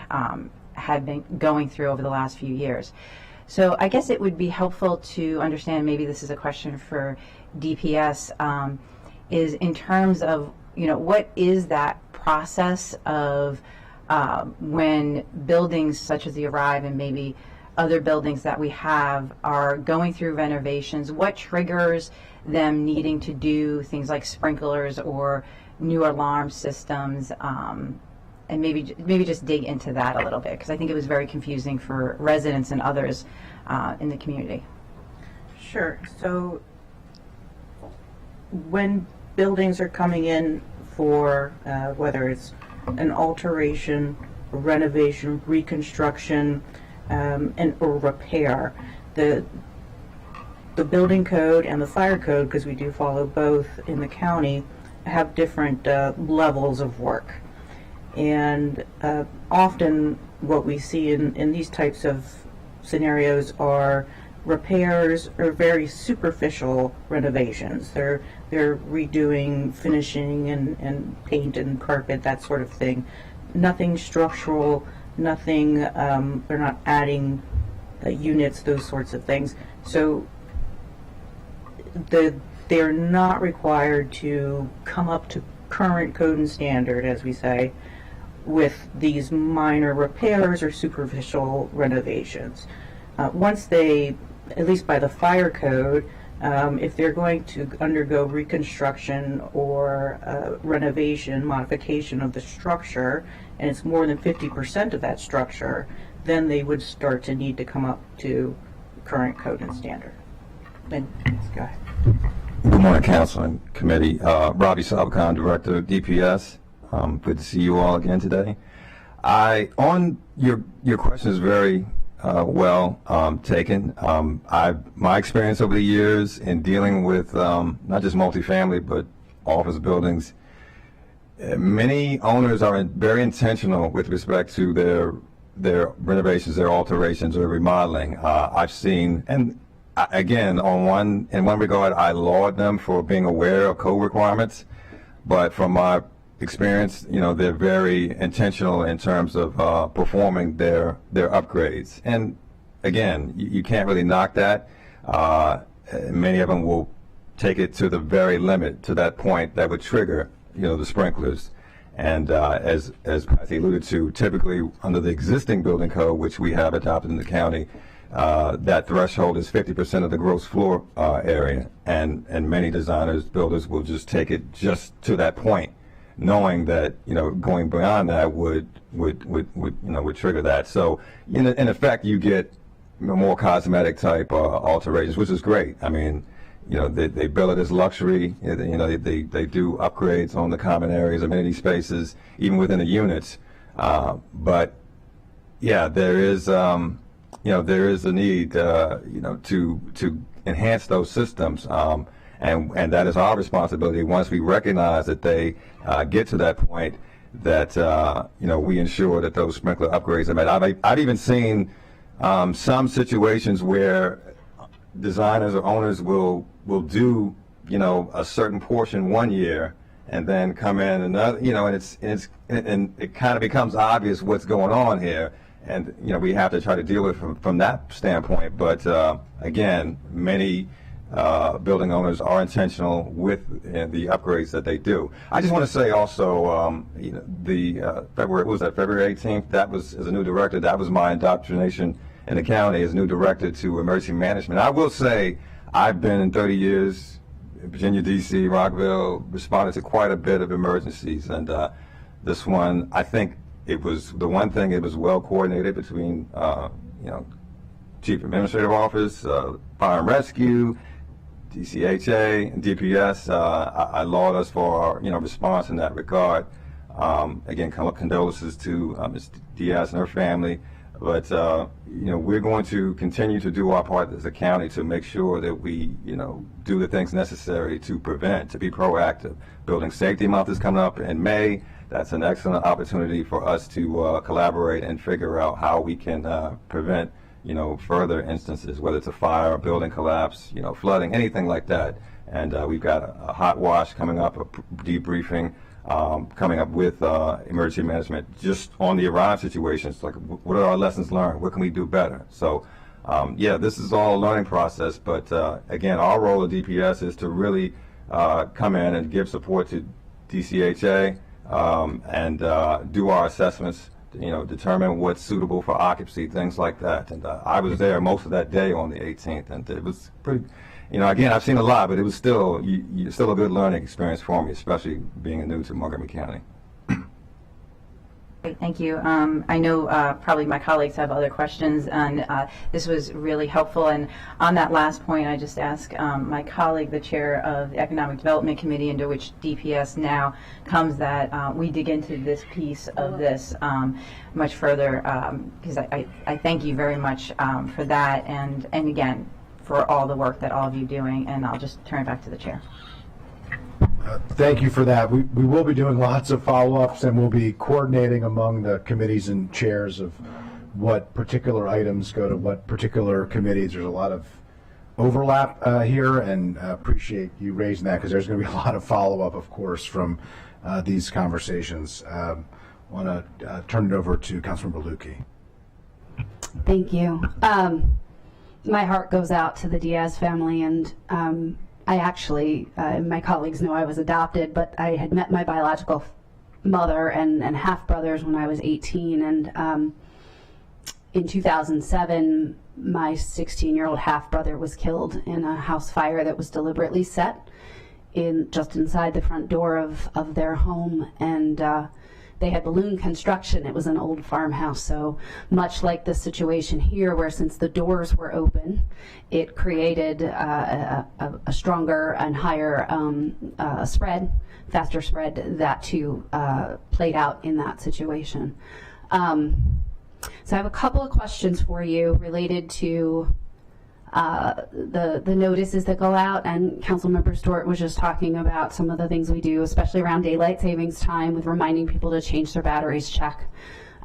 had been going through over the last few years. So I guess it would be helpful to understand, maybe this is a question for DPS, is in terms of, what is that process of when buildings such as the Arrive and maybe other buildings that we have are going through renovations, what triggers them needing to do things like sprinklers or new alarm systems, and maybe just dig into that a little bit, because I think it was very confusing for residents and others in the community. Sure. So when buildings are coming in for whether it's an alteration, a renovation, reconstruction, or repair, the building code and the fire code, because we do follow both in the county, have different levels of work. And often what we see in these types of scenarios are repairs or very superficial renovations. They're redoing, finishing, and paint and carpet, that sort of thing. Nothing structural, nothing, they're not adding units, those sorts of things. So they're not required to come up to current code and standard, as we say, with these minor repairs or superficial renovations. Once they at least by the fire code, if they're going to undergo reconstruction or renovation, modification of the structure, and it's more than 50% of that structure, then they would start to need to come up to current code and standard. Then, go ahead. Good morning, Council and Committee. Robbie Salvacon, Director of DPS. Good to see you all again today. On your question is very well taken. My experience over the years in dealing with not just multifamily but office buildings, many owners are very intentional with respect to their renovations, their alterations, or remodeling. I've seen, and again, in one regard, I laud them for being aware of code requirements, but from my experience, they're very intentional in terms of performing their upgrades. And again, you can't really knock that. Many of them will take it to the very limit, to that point that would trigger, the sprinklers. And as Patty alluded to, typically under the existing building code, which we have adopted in the county, that threshold is 50% of the gross floor area, and many builders will just take it just to that point, knowing that going beyond that would trigger that. So in effect, you get more cosmetic type alterations, which is great. I mean, they bill it as luxury. They do upgrades on the common areas, amenity spaces, even within the units. But yeah, there is a need to enhance those systems, and that is our responsibility. Once we recognize that they get to that point, that we ensure that those sprinkler upgrades are met. I've even seen some situations where designers or owners will do a certain portion one year and then come in another, and it kind of becomes obvious what's going on here, and we have to try to deal with it from that standpoint. But again, many building owners are intentional with the upgrades that they do. I just want to say also, February 18th, that was, as a new director, that was my indoctrination in the county as new director to emergency management. I will say I've been in 30 years, Virginia, D.C., Rockville, responded to quite a bit of emergencies, and this one, I think it was the one thing, it was well coordinated between Chief Administrative Office, Fire and Rescue, DCHA, and DPS. I laud us for our response in that regard. Again, condolences to Ms. Diaz and her family. But we're going to continue to do our part as a county to make sure that we do the things necessary to prevent, to be proactive. Building Safety Month is coming up in May. That's an excellent opportunity for us to collaborate and figure out how we can prevent further instances, whether it's a fire, a building collapse, flooding, anything like that. And we've got a hot wash coming up, a debriefing coming up with emergency management just on the Iran situations. Like, what are our lessons learned? What can we do better? So, yeah, this is all a learning process. But again, our role at DPS is to really come in and give support to DCHA and do our assessments. Determine what's suitable for occupancy, things like that. And I was there most of that day on the 18th, and it was pretty. Again, I've seen a lot, but it was still still a good learning experience for me, especially being new to Montgomery County. Great, thank you. I know probably my colleagues have other questions, and this was really helpful. And on that last point, I just ask my colleague, the chair of the Economic Development Committee, into which DPS now comes, that we dig into this piece of this much further, because I thank you very much for that, and again, for all the work that all of you are doing. And I'll just turn it back to the chair. Thank you for that. We will be doing lots of follow-ups, and we'll be coordinating among the committees and chairs of what particular items go to what particular committees. There's a lot of overlap here, and appreciate you raising that, because there's going to be a lot of follow-up, of course, from these conversations. Want to turn it over to Councilmember Lukey. Thank you. My heart goes out to the Diaz family, and I actually, my colleagues know I was adopted, but I had met my biological mother and half-brothers when I was 18, and in 2007, my 16-year-old half-brother was killed in a house fire that was deliberately set just inside the front door of their home, and they had balloon construction. It was an old farmhouse, so much like the situation here, where since the doors were open, it created a stronger and higher spread, faster spread. That too played out in that situation. So I have a couple of questions for you related to the notices that go out, and Councilmember Stewart was just talking about some of the things we do, especially around daylight savings time, with reminding people to change their batteries, check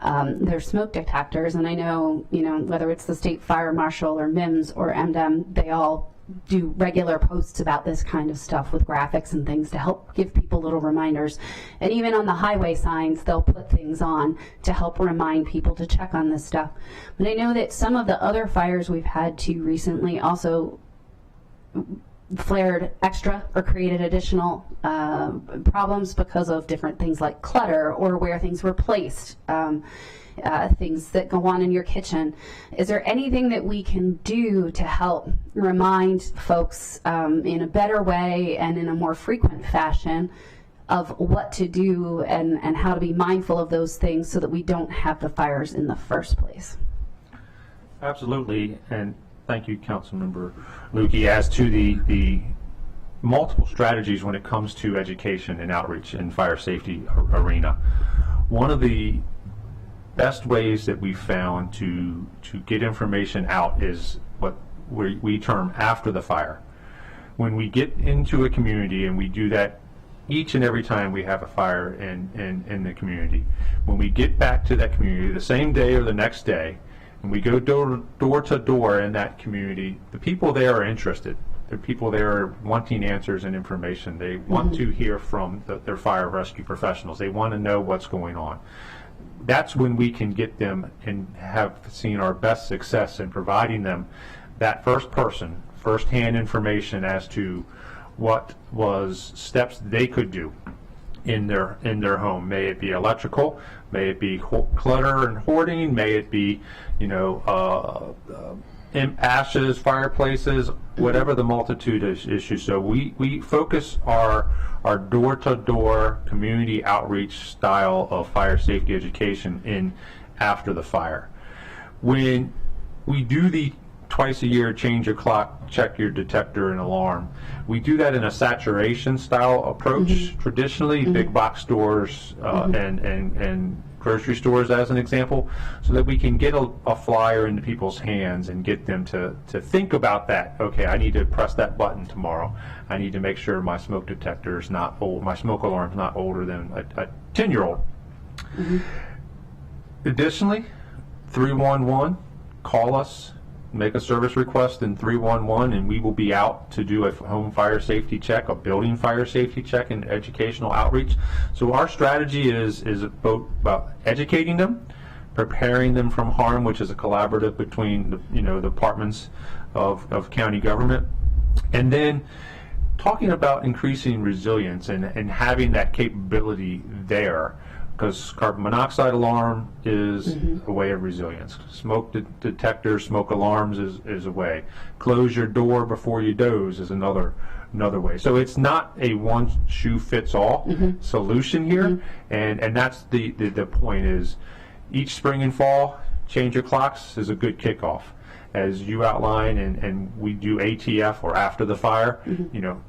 their smoke detectors. And I know, whether it's the State Fire Marshal or MIMS or MDM, they all do regular posts about this kind of stuff with graphics and things to help give people little reminders. And even on the highway signs, they'll put things on to help remind people to check on this stuff. But I know that some of the other fires we've had to recently also flared extra or created additional problems because of different things like clutter or where things were placed. Things that go on in your kitchen. Is there anything that we can do to help remind folks in a better way and in a more frequent fashion of what to do and how to be mindful of those things so that we don't have the fires in the first place? Absolutely, and thank you, Councilmember Lukey. As to the multiple strategies when it comes to education and outreach in fire safety arena, one of the best ways that we found to get information out is what we term after the fire. When we get into a community, and we do that each and every time we have a fire in the community, when we get back to that community the same day or the next day, and we go door to door in that community, the people there are interested. The people there wanting answers and information. They want to hear from their fire rescue professionals. They want to know what's going on. That's when we can get them and have seen our best success in providing them that first-hand information as to what was steps they could do in their home. May it be electrical, may it be clutter and hoarding, may it be ashes, fireplaces, whatever the multitude of issues. So we focus our door-to-door community outreach style of fire safety education in after the fire. When we do the twice a year change your clock, check your detector and alarm, we do that in a saturation style approach. Traditionally, big box stores and grocery stores as an example, so that we can get a flyer into people's hands and get them to think about that. Okay, I need to press that button tomorrow. I need to make sure my smoke detector is not old, my smoke alarm is not older than a 10-year-old. Additionally, 311, call us, make a service request in 311, and we will be out to do a home fire safety check, a building fire safety check, and educational outreach. So our strategy is both about educating them, preparing them from harm, which is a collaborative between the departments of county government, and then talking about increasing resilience and having that capability there. Because carbon monoxide alarm is a way of resilience. Smoke detectors, smoke alarms is a way. Close your door before you doze is another way. So it's not a one-shoe-fits-all solution here, and that's the point is each spring and fall, change your clocks is a good kickoff. As you outline, and we do ATF or after the fire,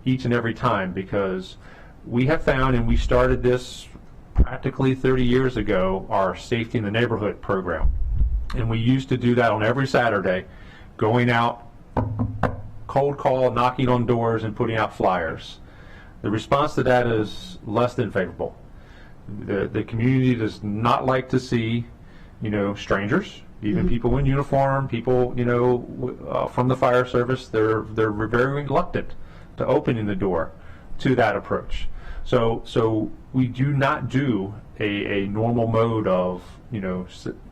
each and every time, because we have found, and we started this practically 30 years ago, our Safety in the Neighborhood program. And we used to do that on every Saturday, going out, cold call, knocking on doors, and putting out flyers. The response to that is less than favorable. The community does not like to see, strangers, even people in uniform, people, from the fire service. They're very reluctant to opening the door to that approach. So we do not do a normal mode of,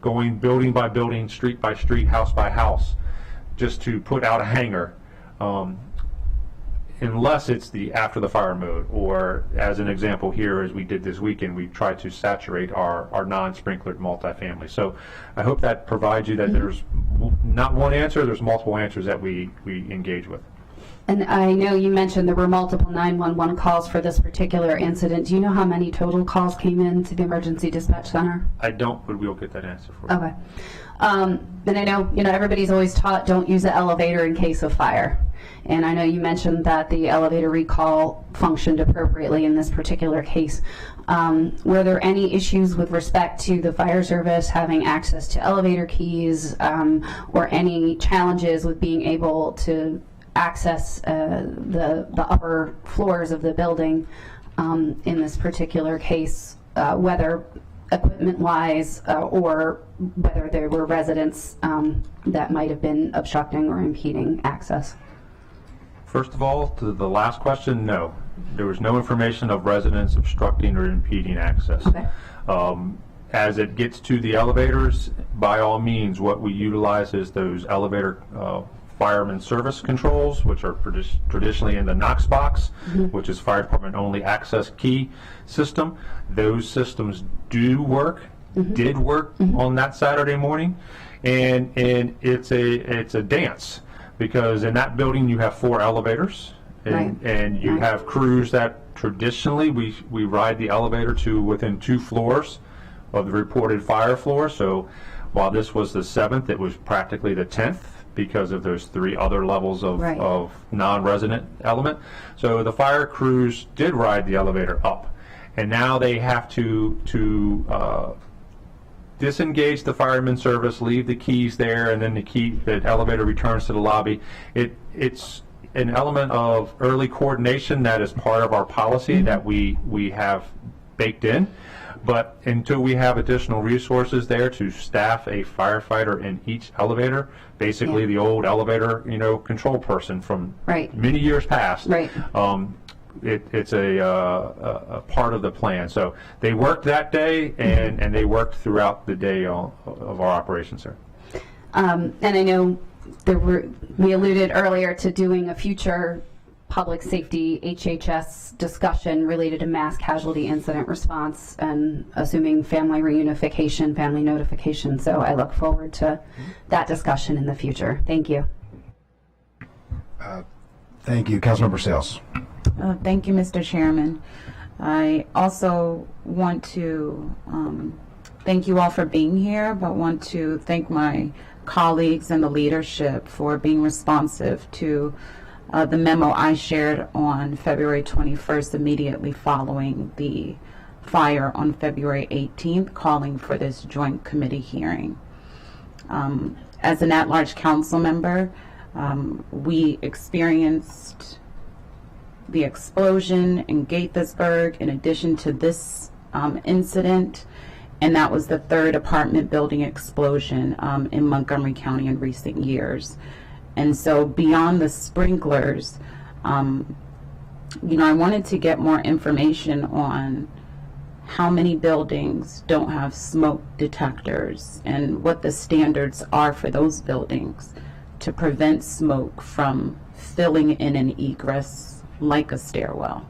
going building by building, street by street, house by house, just to put out a hanger. unless it's the after the fire mode, or as an example here, as we did this weekend, we tried to saturate our non-sprinklered multifamily. So I hope that provides you that there's not one answer, there's multiple answers that we engage with. And I know you mentioned there were multiple 911 calls for this particular incident. Do you know how many total calls came in to the emergency dispatch center? I don't, but we'll get that answer for you. Okay. And I know, everybody's always taught don't use the elevator in case of fire. And I know you mentioned that the elevator recall functioned appropriately in this particular case. Were there any issues with respect to the fire service having access to elevator keys, or any challenges with being able to access the upper floors of the building in this particular case, whether equipment-wise or whether there were residents that might have been obstructing or impeding access? First of all, to the last question, no. There was no information of residents obstructing or impeding access. Okay. As it gets to the elevators, by all means, what we utilize is those elevator fireman service controls, which are traditionally in the Knox box, which is fire department only access key system. Those systems do work, did work on that Saturday morning, and it's a dance, because in that building you have 4 elevators, and you have crews that traditionally we ride the elevator to within 2 floors of the reported fire floor. So while this was the 7th, it was practically the 10th, because of those 3 other levels of non-resident element. So the fire crews did ride the elevator up, and now they have to disengage the fireman service, leave the keys there, and then the elevator returns to the lobby. It's an element of early coordination that is part of our policy that we have baked in. But until we have additional resources there to staff a firefighter in each elevator, basically the old elevator, control person from many years past, it's a part of the plan. So they worked that day, and they worked throughout the day of our operations, sir. And I know we alluded earlier to doing a future public safety HHS discussion related to mass casualty incident response and assuming family reunification, family notification. So I look forward to that discussion in the future. Thank you. Thank you. Councilmember Sales. Thank you, Mr. Chairman. I also want to thank you all for being here, but want to thank my colleagues and the leadership for being responsive to the memo I shared on February 21st, immediately following the fire on February 18th, calling for this joint committee hearing. As an at-large council member, we experienced the explosion in Gaithersburg in addition to this incident, and that was the 3rd apartment building explosion in Montgomery County in recent years. And so beyond the sprinklers, I wanted to get more information on how many buildings don't have smoke detectors and what the standards are for those buildings to prevent smoke from filling in an egress like a stairwell.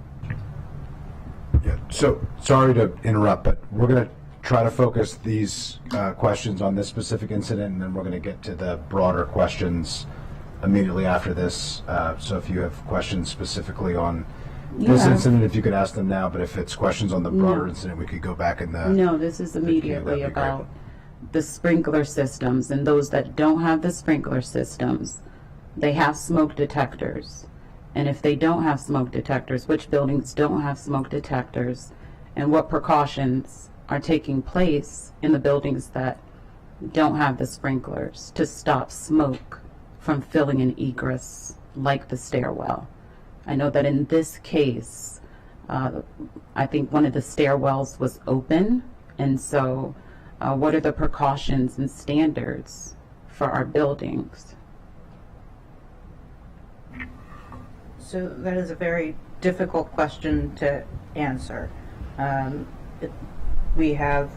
Yeah, so sorry to interrupt, but we're going to try to focus these questions on this specific incident, and then we're going to get to the broader questions immediately after this. So if you have questions specifically on this incident, if you could ask them now, but if it's questions on the broader incident, we could go back in the... No, this is immediately about the sprinkler systems, and those that don't have the sprinkler systems, they have smoke detectors. And if they don't have smoke detectors, which buildings don't have smoke detectors, and what precautions are taking place in the buildings that don't have the sprinklers to stop smoke from filling an egress like the stairwell. I know that in this case, I think one of the stairwells was open, and so what are the precautions and standards for our buildings? So that is a very difficult question to answer. We have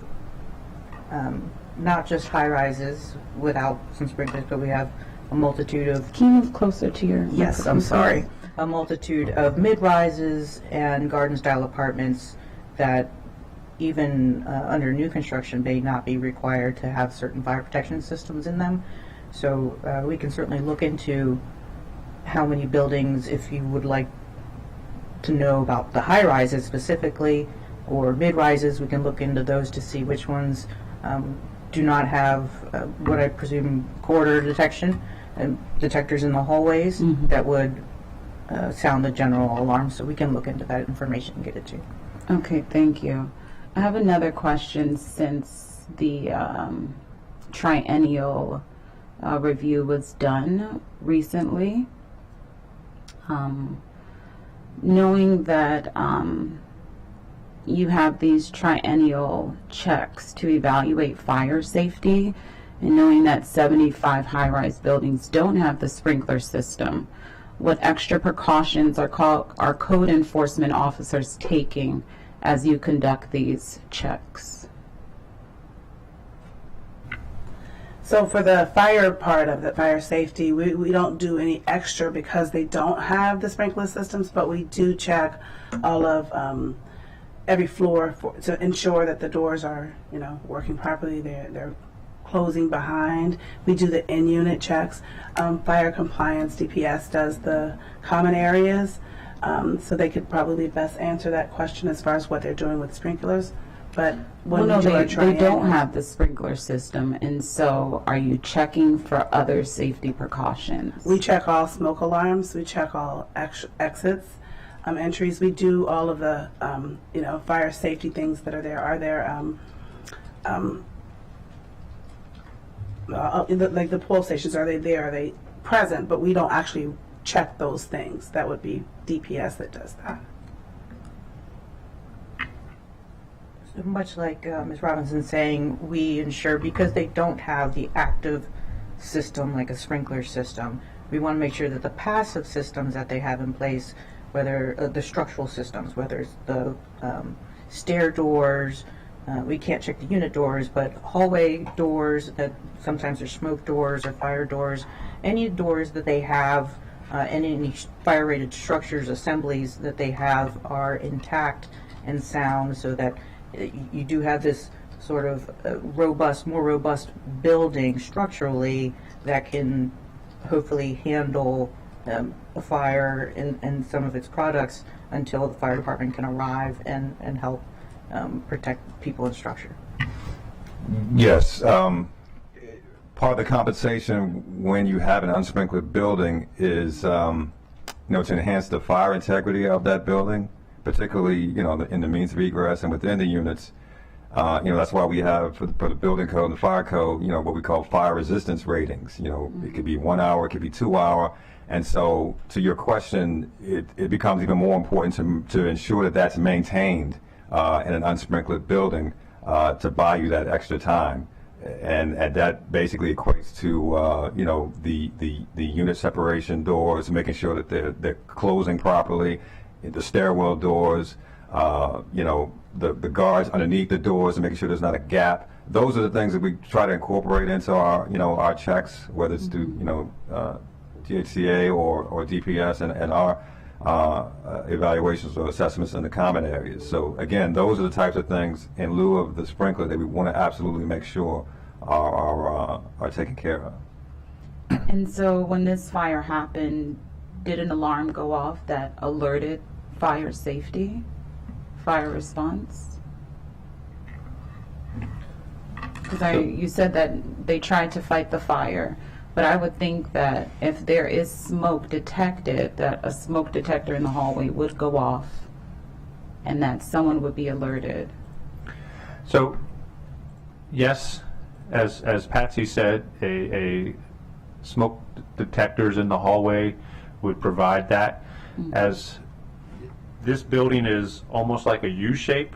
not just high-rises without some sprinklers, but we have a multitude of... Can you move closer to your... Yes, I'm sorry. a multitude of mid-rises and garden-style apartments that even under new construction may not be required to have certain fire protection systems in them. So we can certainly look into how many buildings, if you would like to know about the high-rises specifically, or mid-rises, we can look into those to see which ones do not have what I presume corridor detection and detectors in the hallways that would sound the general alarm. So we can look into that information and get it to you. Okay, thank you. I have another question since the triennial review was done recently. Knowing that you have these triennial checks to evaluate fire safety, and knowing that 75 high-rise buildings don't have the sprinkler system, what extra precautions are code enforcement officers taking as you conduct these checks? So for the fire part of the fire safety, we don't do any extra because they don't have the sprinkler systems, but we do check all of every floor to ensure that the doors are, working properly. They're closing behind. We do the in-unit checks. Fire compliance, DPS does the common areas, so they could probably best answer that question as far as what they're doing with sprinklers. But when they don't have the sprinkler system, and so are you checking for other safety precautions? We check all smoke alarms. We check all exits, entries. We do all of the fire safety things that are there. Are there like the pull stations? Are they there? Are they present? But we don't actually check those things. That would be DPS that does that. Much like Ms. Robinson saying, we ensure, because they don't have the active system like a sprinkler system, we want to make sure that the passive systems that they have in place, whether the structural systems, whether it's the stair doors, we can't check the unit doors, but hallway doors, that sometimes are smoke doors or fire doors, any doors that they have, and any fire-rated structures, assemblies that they have are intact and sound, so that you do have this sort of more robust building structurally that can hopefully handle a fire and some of its products until the fire department can arrive and help protect people and structure. Yes. Part of the compensation when you have an unsprinkled building is to enhance the fire integrity of that building, particularly, in the means of egress and within the units. That's why we have, for the building code and the fire code, what we call fire resistance ratings. It could be 1 hour, it could be 2 hour. And so, to your question, it becomes even more important to ensure that that's maintained in an unsprinkled building to buy you that extra time. And that basically equates to, the unit separation doors, making sure that they're closing properly, the stairwell doors, the guards underneath the doors and making sure there's not a gap. Those are the things that we try to incorporate into our, our checks, whether it's through, DHCA or DPS and our evaluations or assessments in the common areas. So again, those are the types of things in lieu of the sprinkler that we want to absolutely make sure are taken care of. And so when this fire happened, did an alarm go off that alerted fire safety, fire response? Because you said that they tried to fight the fire, but I would think that if there is smoke detected, that a smoke detector in the hallway would go off and that someone would be alerted. So, yes, as Patsy said, a smoke detectors in the hallway would provide that. As this building is almost like a U shape,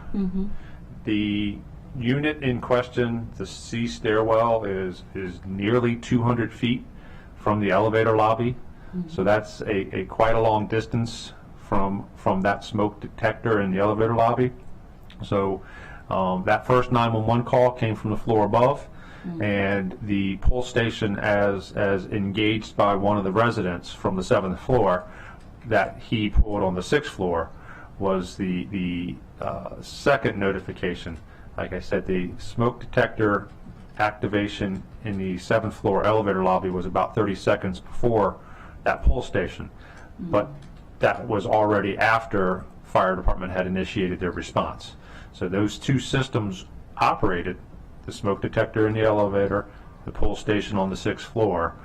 the unit in question, the C stairwell, is nearly 200 feet from the elevator lobby. So that's a quite a long distance from that smoke detector in the elevator lobby. So that first 911 call came from the floor above, and the pull station, as engaged by one of the residents from the 7th floor, that he pulled on the 6th floor was the second notification. Like I said, the smoke detector activation in the 7th floor elevator lobby was about 30 seconds before that pull station, but that was already after fire department had initiated their response. So those two systems operated, the smoke detector in the elevator, the pull station on the 6th floor,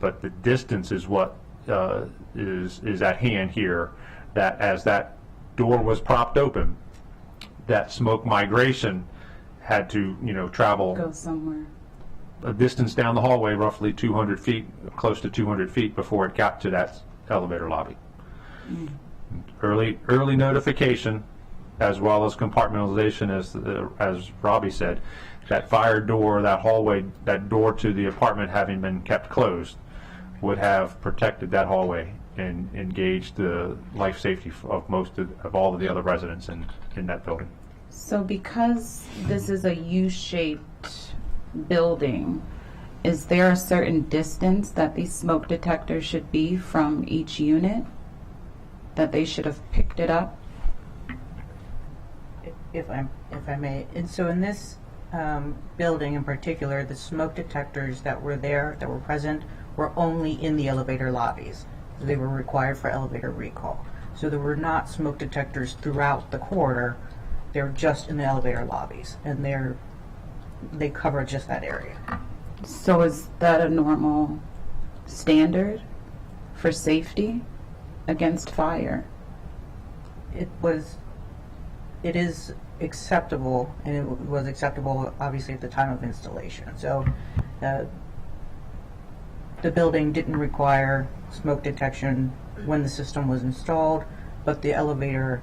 but the distance is what is at hand here, that as that door was propped open, that smoke migration had to, travel Go somewhere. a distance down the hallway, roughly 200 feet, close to 200 feet before it got to that elevator lobby. Early notification, as well as compartmentalization, as Robbie said, that fire door, that hallway, that door to the apartment having been kept closed, would have protected that hallway and engaged the life safety of all of the other residents in that building. So because this is a U-shaped building, is there a certain distance that these smoke detectors should be from each unit? That they should have picked it up? If I may. And so in this building in particular, the smoke detectors that were present, were only in the elevator lobbies. They were required for elevator recall. So there were not smoke detectors throughout the corridor. They're just in the elevator lobbies, and they cover just that area. So is that a normal standard for safety against fire? It is acceptable, and it was acceptable obviously at the time of installation. So the building didn't require smoke detection when the system was installed, but the elevator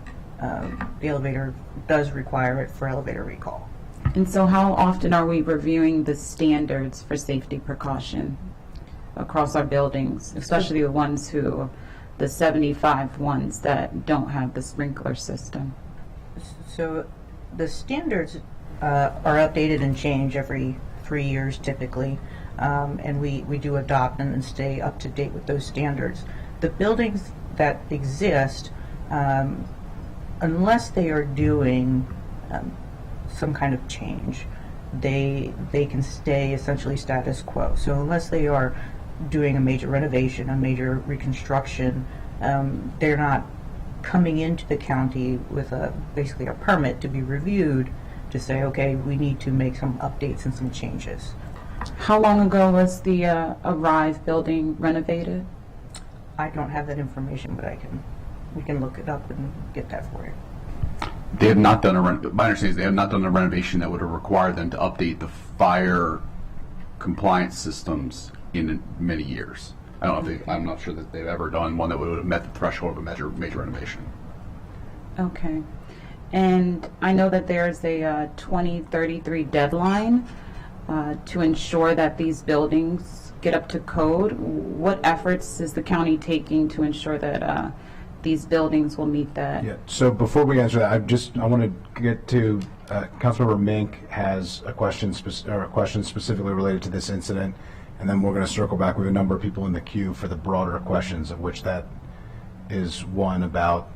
does require it for elevator recall. And so how often are we reviewing the standards for safety precaution across our buildings, especially the 75 ones that don't have the sprinkler system? So the standards are updated and change every 3 years typically, and we do adopt and stay up to date with those standards. The buildings that exist, unless they are doing some kind of change, they can stay essentially status quo. So unless they are doing a major renovation, a major reconstruction, they're not coming into the county with basically a permit to be reviewed to say, okay, we need to make some updates and some changes. How long ago was the Arrive building renovated? I don't have that information, but we can look it up and get that for you. They have not done my understanding is they have not done a renovation that would have required them to update the fire compliance systems in many years. I'm not sure that they've ever done one that would have met the threshold of a major renovation. Okay. And I know that there's a 2033 deadline to ensure that these buildings get up to code. What efforts is the county taking to ensure that these buildings will meet that? Yeah. So before we answer that, I want to get to Councilmember Mink has a question specifically related to this incident, and then we're going to circle back with a number of people in the queue for the broader questions, of which that is one about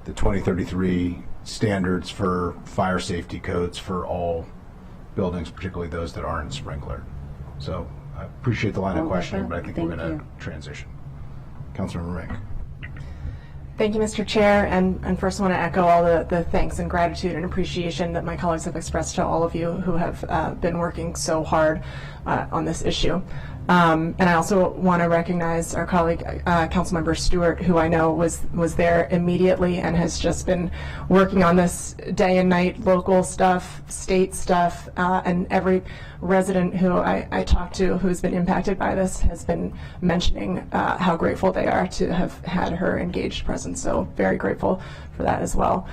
the 2033 standards for fire safety codes for all buildings, particularly those that aren't sprinklered. So I appreciate the line of questioning, but I think we're going to transition. Councilmember Mink. Thank you, Mr. Chair, and first I want to echo all the thanks and gratitude and appreciation that my colleagues have expressed to all of you who have been working so hard on this issue. And I also want to recognize our colleague, Councilmember Stewart, who I know was there immediately and has just been working on this day and night, local stuff, state stuff, and every resident who I talked to who's been impacted by this has been mentioning how grateful they are to have had her engaged presence. So very grateful for that as well.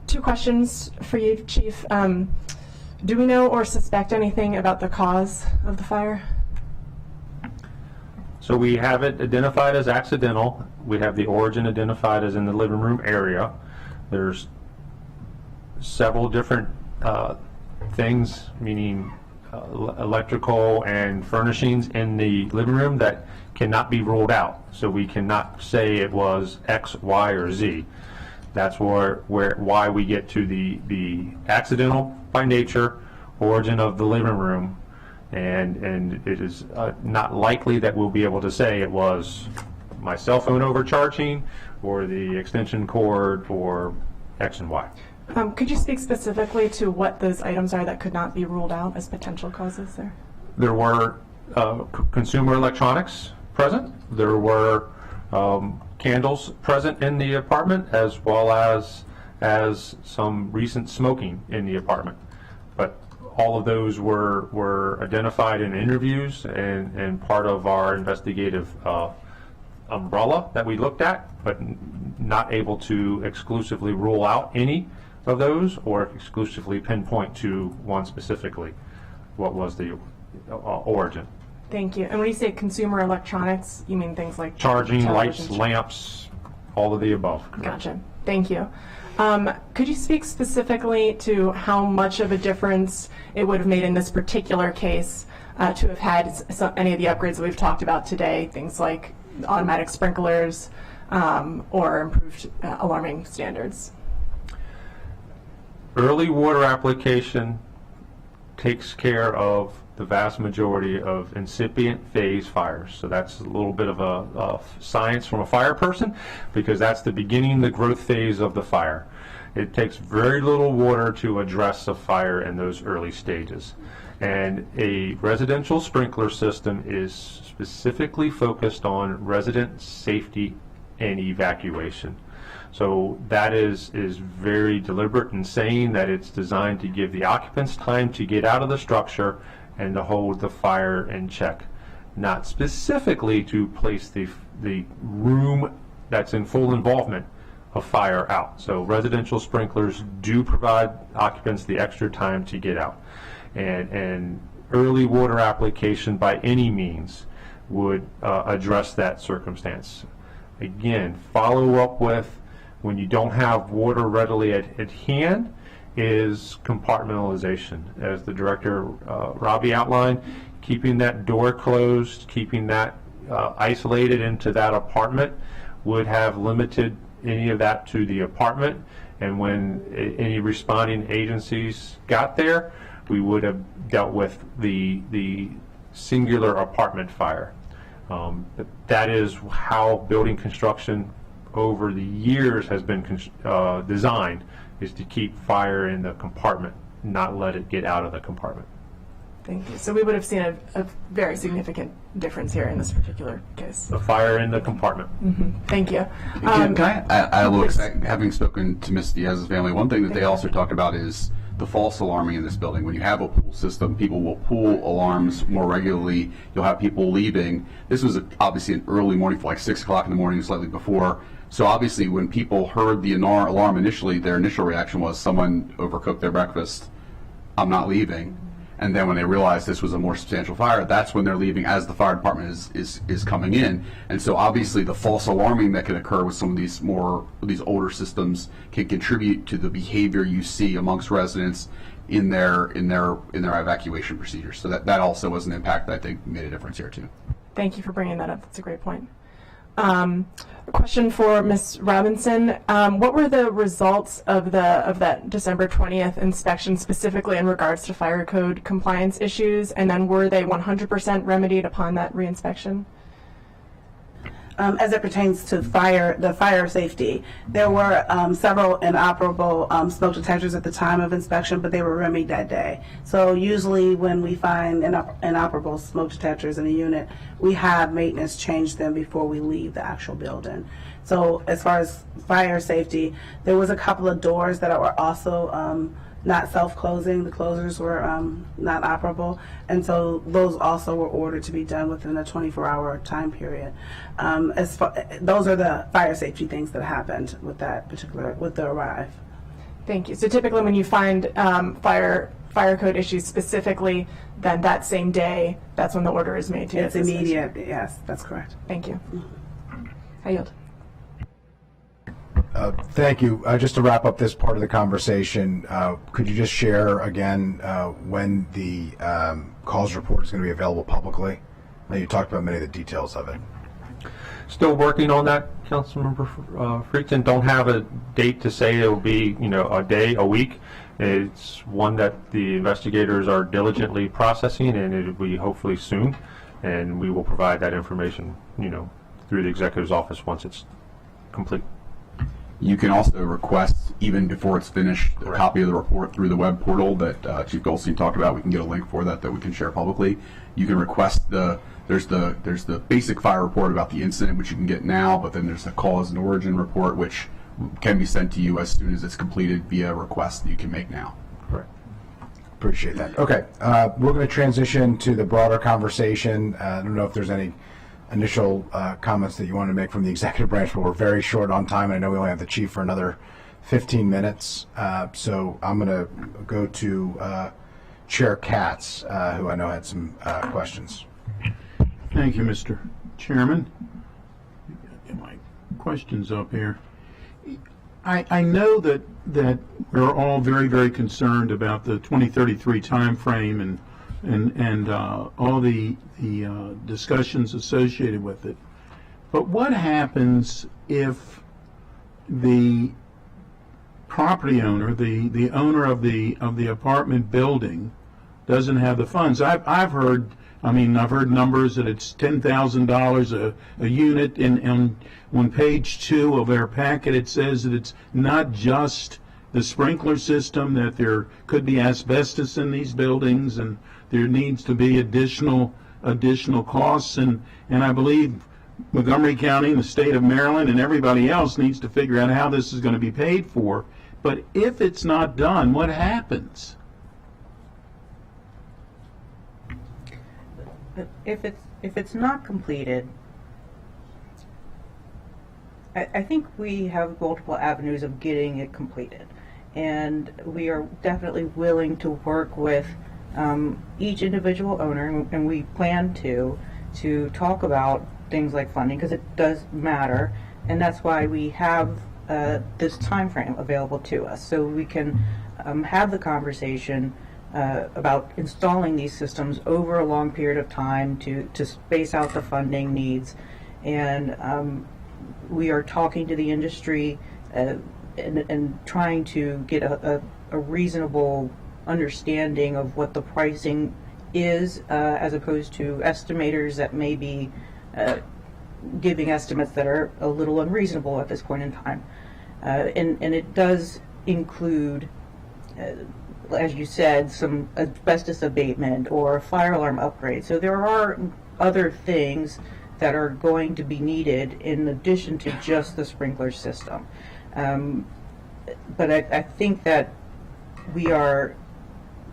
2 questions for you, Chief. Do we know or suspect anything about the cause of the fire? So we have it identified as accidental. We have the origin identified as in the living room area. There's several different things, meaning electrical and furnishings in the living room that cannot be ruled out. So we cannot say it was X, Y, or Z. That's why we get to the accidental by nature origin of the living room, and it is not likely that we'll be able to say it was my cell phone overcharging or the extension cord or X and Y. Could you speak specifically to what those items are that could not be ruled out as potential causes there? There were consumer electronics present. There were candles present in the apartment, as well as some recent smoking in the apartment. But all of those were identified in interviews and part of our investigative umbrella that we looked at, but not able to exclusively rule out any of those or exclusively pinpoint to one specifically what was the origin. Thank you. And when you say consumer electronics, you mean things like Charging, lights, television, lamps, all of the above. Correct. Gotcha. Thank you. Could you speak specifically to how much of a difference it would have made in this particular case to have had any of the upgrades that we've talked about today, things like automatic sprinklers or improved alarming standards? Early water application takes care of the vast majority of incipient phase fires. So that's a little bit of a science from a fire person, because that's the beginning, the growth phase of the fire. It takes very little water to address a fire in those early stages. And a residential sprinkler system is specifically focused on resident safety and evacuation. So that is very deliberate in saying that it's designed to give the occupants time to get out of the structure and to hold the fire in check, not specifically to place the room that's in full involvement of fire out. So residential sprinklers do provide occupants the extra time to get out. And early water application by any means would address that circumstance. Again, follow up with, when you don't have water readily at hand, is compartmentalization. As the director, Robbie, outlined, keeping that door closed, keeping that isolated into that apartment would have limited any of that to the apartment. And when any responding agencies got there, we would have dealt with the singular apartment fire. That is how building construction over the years has been designed, is to keep fire in the compartment, not let it get out of the compartment. Thank you. So we would have seen a very significant difference here in this particular case. The fire in the compartment. Mm-hmm. Thank you. Can I look, having spoken to Ms. Diaz's family, one thing that they also talked about is the false alarming in this building. When you have a pool system, people will pull alarms more regularly. You'll have people leaving. This was obviously an early morning, for like 6 o'clock in the morning, slightly before. So obviously when people heard the alarm initially, their initial reaction was, someone overcooked their breakfast, I'm not leaving. And then when they realized this was a more substantial fire, that's when they're leaving as the fire department is coming in. And so obviously the false alarming that can occur with some of these older systems can contribute to the behavior you see amongst residents in their evacuation procedures. So that also was an impact that I think made a difference here too. Thank you for bringing that up. That's a great point. A question for Ms. Robinson. What were the results of that December 20th inspection, specifically in regards to fire code compliance issues? And then were they 100% remedied upon that reinspection? As it pertains to the fire safety, there were several inoperable smoke detectors at the time of inspection, but they were remedied that day. So usually when we find inoperable smoke detectors in a unit, we have maintenance change them before we leave the actual building. So as far as fire safety, there was a couple of doors that were also not self-closing. The closers were not operable, and so those also were ordered to be done within a 24-hour time period. Those are the fire safety things that happened with the arrive. Thank you. So typically when you find fire code issues specifically, then that same day, that's when the order is made to It's immediate. Yes, that's correct. Thank you. I yield. Thank you. Just to wrap up this part of the conversation, could you just share again when the cause report is going to be available publicly? I know you talked about many of the details of it. Still working on that, Councilmember Freakton. Don't have a date to say it will be, a day, a week. It's one that the investigators are diligently processing, and it will be hopefully soon. And we will provide that information, through the executive's office once it's complete. You can also request, even before it's finished, a copy of the report through the web portal that Chief Goldstein talked about. We can get a link for that we can share publicly. You can request there's the basic fire report about the incident, which you can get now, but then there's the cause and origin report, which can be sent to you as soon as it's completed via request that you can make now. Correct. Appreciate that. Okay, we're going to transition to the broader conversation. I don't know if there's any initial comments that you want to make from the executive branch, but we're very short on time, and I know we only have the chief for another 15 minutes. So I'm going to go to Chair Katz, who I know had some questions. Thank you, Mr. Chairman. Get my questions up here. I know that we're all very, very concerned about the 2033 timeframe and all the discussions associated with it. But what happens if the property owner, the owner of the apartment building, doesn't have the funds? I've heard numbers that it's $10,000 a unit, and on page 2 of their packet it says that it's not just the sprinkler system, that there could be asbestos in these buildings and there needs to be additional costs, and I believe Montgomery County and the state of Maryland and everybody else needs to figure out how this is going to be paid for. But if it's not done, what happens? If it's not completed, I think we have multiple avenues of getting it completed, and we are definitely willing to work with each individual owner, and we plan to talk about things like funding, because it does matter, and that's why we have this time frame available to us, so we can have the conversation about installing these systems over a long period of time to space out the funding needs. And we are talking to the industry and trying to get a reasonable understanding of what the pricing is, as opposed to estimators that may be giving estimates that are a little unreasonable at this point in time. And it does include, as you said, some asbestos abatement or fire alarm upgrade. So there are other things that are going to be needed in addition to just the sprinkler system. But I think that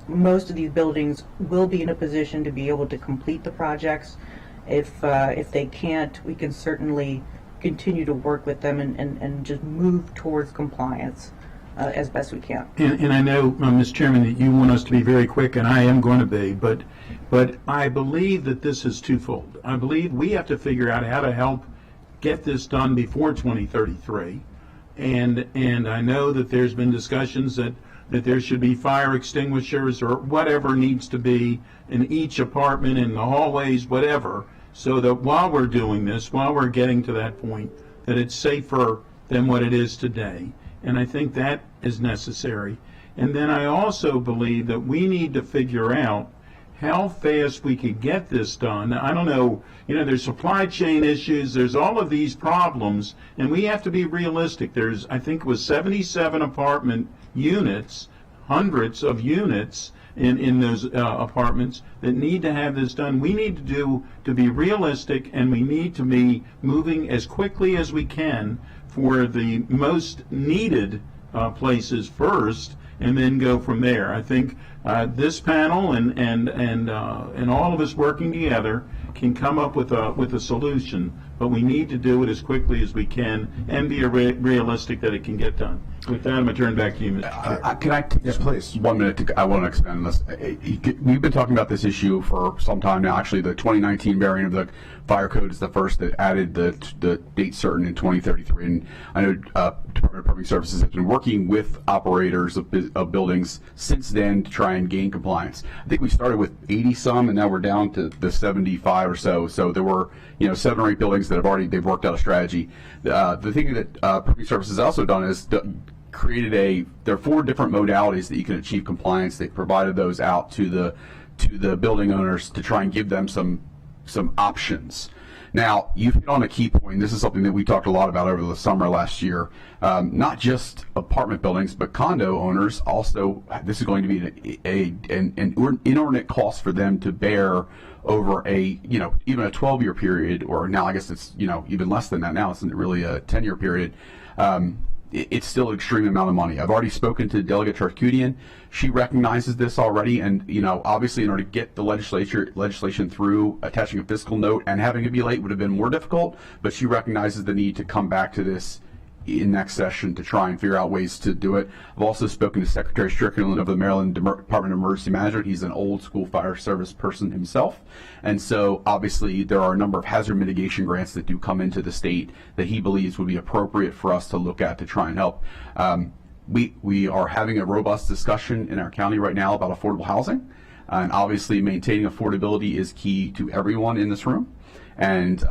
most of these buildings will be in a position to be able to complete the projects. If they can't, we can certainly continue to work with them and just move towards compliance as best we can. And I know, Mr. Chairman, that you want us to be very quick, and I am going to be, but I believe that this is twofold. I believe we have to figure out how to help get this done before 2033, and I know that there's been discussions that there should be fire extinguishers or whatever needs to be in each apartment, in the hallways, whatever, so that while we're doing this, while we're getting to that point, that it's safer than what it is today. And I think that is necessary. And then I also believe that we need to figure out how fast we could get this done. I don't know, there's supply chain issues, there's all of these problems, and we have to be realistic. There's, I think it was 77 apartment units, hundreds of units in those apartments that need to have this done. We need to be realistic, and we need to be moving as quickly as we can for the most needed places first, and then go from there. I think this panel and all of us working together can come up with a solution but we need to do it as quickly as we can and be realistic that it can get done. With that, I'm going to turn back to you, Mr. Chair. Can I take just please. 1 minute? I want to expand on this. We've been talking about this issue for some time now. Actually, the 2019 variant of the fire code is the first that added the date certain in 2033. And I know Department of Public Services has been working with operators of buildings since then to try and gain compliance. I think we started with 80 some, and now we're down to the 75 or so. So there were 7 or 8 buildings that they've worked out a strategy. The thing that Public Services has also done is created there are 4 different modalities that you can achieve compliance. They've provided those out to the building owners to try and give them some options. Now, you've hit on a key point. This is something that we talked a lot about over the summer last year. Not just apartment buildings, but condo owners also. This is going to be an inordinate cost for them to bear over even a 12-year period, or now I guess it's even less than that now. It's really a 10-year period. It's still an extreme amount of money. I've already spoken to Delegate Charkoudian. She recognizes this already, and obviously in order to get the legislation through, attaching a fiscal note and having it be late would have been more difficult, but she recognizes the need to come back to this in next session to try and figure out ways to do it. I've also spoken to Secretary Strickland of the Maryland Department of Emergency Management. He's an old school fire service person himself. And so obviously there are a number of hazard mitigation grants that do come into the state that he believes would be appropriate for us to look at to try and help. We are having a robust discussion in our county right now about affordable housing. And obviously maintaining affordability is key to everyone in this room. And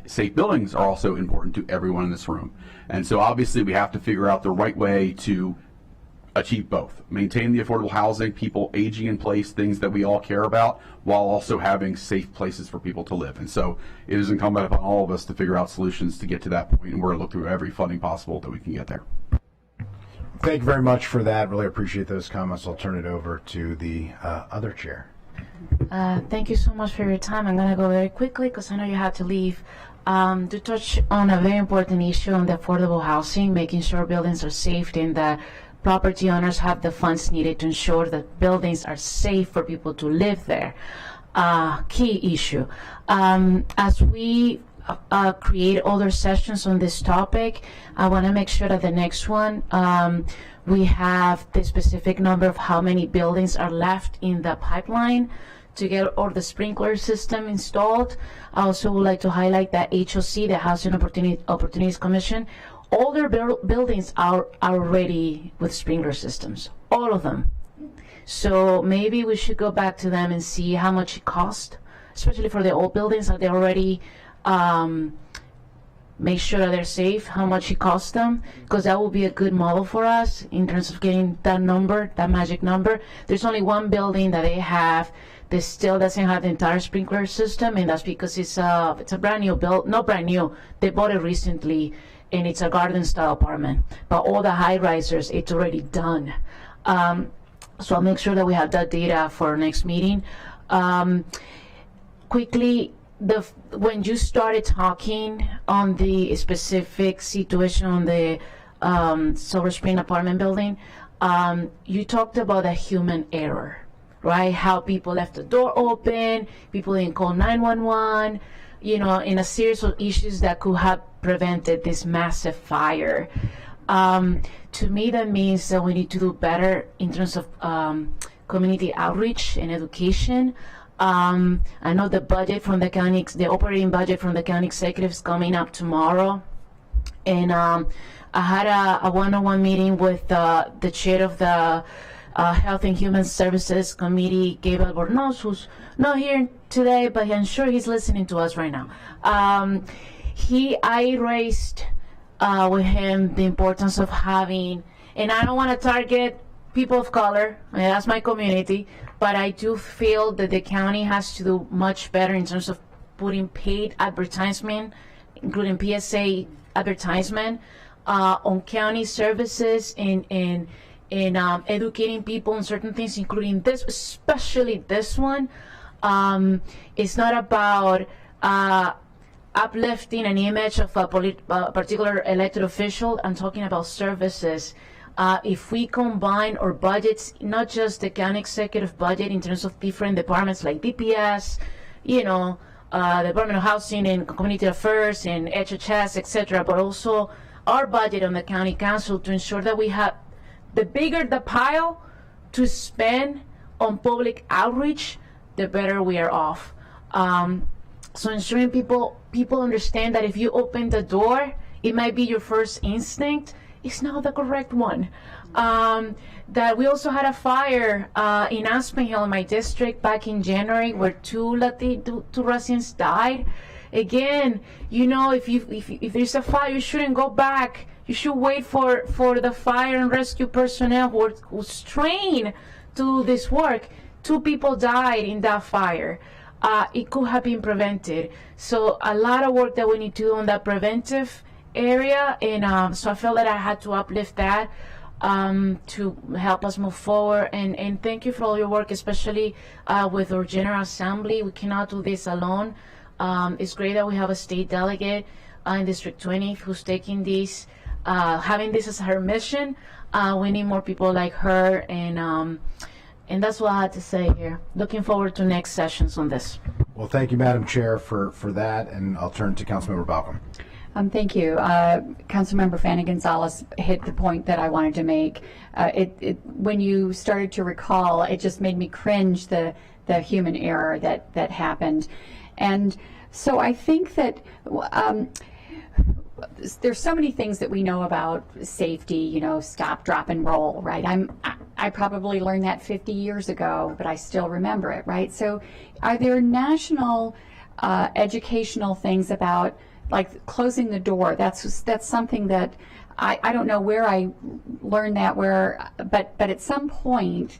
safe buildings are also important to everyone in this room. And so obviously we have to figure out the right way to achieve both. Maintain the affordable housing, people aging in place, things that we all care about, while also having safe places for people to live. And so it is incumbent upon all of us to figure out solutions to get to that point, and we're going to look through every funding possible that we can get there. Thank you very much for that. Really appreciate those comments. I'll turn it over to the other chair. Thank you so much for your time. I'm going to go very quickly because I know you had to leave. To touch on a very important issue on the affordable housing, making sure buildings are safe and that property owners have the funds needed to ensure that buildings are safe for people to live there. Key issue. As we create other sessions on this topic, I want to make sure that the next one we have the specific number of how many buildings are left in the pipeline to get all the sprinkler system installed. I also would like to highlight that HOC, the Housing Opportunities Commission, all their buildings are already with sprinkler systems, all of them. So maybe we should go back to them and see how much it cost, especially for the old buildings that they already make sure that they're safe, how much it costs them, because that will be a good model for us in terms of getting that number, that magic number. There's only one building that they have that still doesn't have the entire sprinkler system, and that's because it's a brand new build, not brand new, they bought it recently, and it's a garden style apartment. But all the high risers, it's already done. So I'll make sure that we have that data for our next meeting. Quickly, when you started talking on the specific situation on the Silver Spring apartment building, you talked about a human error, right? How people left the door open, people didn't call 911, in a series of issues that could have prevented this massive fire. To me, that means that we need to do better in terms of community outreach and education. I know the budget from the county, the operating budget from the county executive is coming up tomorrow. And I had a one-on-one meeting with the chair of the Health and Human Services Committee, Gabriel Bornos, who's not here today, but I'm sure he's listening to us right now. I raised with him the importance of having, and I don't want to target people of color, and that's my community, but I do feel that the county has to do much better in terms of putting paid advertisement, including PSA advertisement, on county services and educating people on certain things, including this, especially this one. It's not about uplifting an image of a particular elected official. I'm talking about services. If we combine our budgets, not just the county executive budget in terms of different departments like DPS, Department of Housing and Community Affairs and HHS, etc., but also our budget on the county council to ensure that we have, the bigger the pile to spend on public outreach, the better we are off. So ensuring people understand that if you open the door, it might be your first instinct, it's not the correct one. That we also had a fire in Aspen Hill, in my district, back in January, where two residents died. Again, you know, if there's a fire, you shouldn't go back. You should wait for the fire and rescue personnel who's trained to this work. 2 people died in that fire. It could have been prevented. So a lot of work that we need to do on that preventive area, and so I felt that I had to uplift that to help us move forward. And thank you for all your work, especially with our General Assembly. We cannot do this alone. It's great that we have a state delegate in District 20 who's taking this, having this as her mission. We need more people like her, and that's what I had to say here. Looking forward to next sessions on this. Well, thank you, Madam Chair, for that, and I'll turn to Councilmember Balcom. Thank you. Councilmember Fanny Gonzalez hit the point that I wanted to make. When you started to recall, it just made me cringe the human error that happened. And so I think that there's so many things that we know about safety, you know, stop, drop, and roll, right? I probably learned that 50 years ago, but I still remember it, right? So are there national educational things about, like, closing the door? That's something that I don't know where I learned that, but at some point,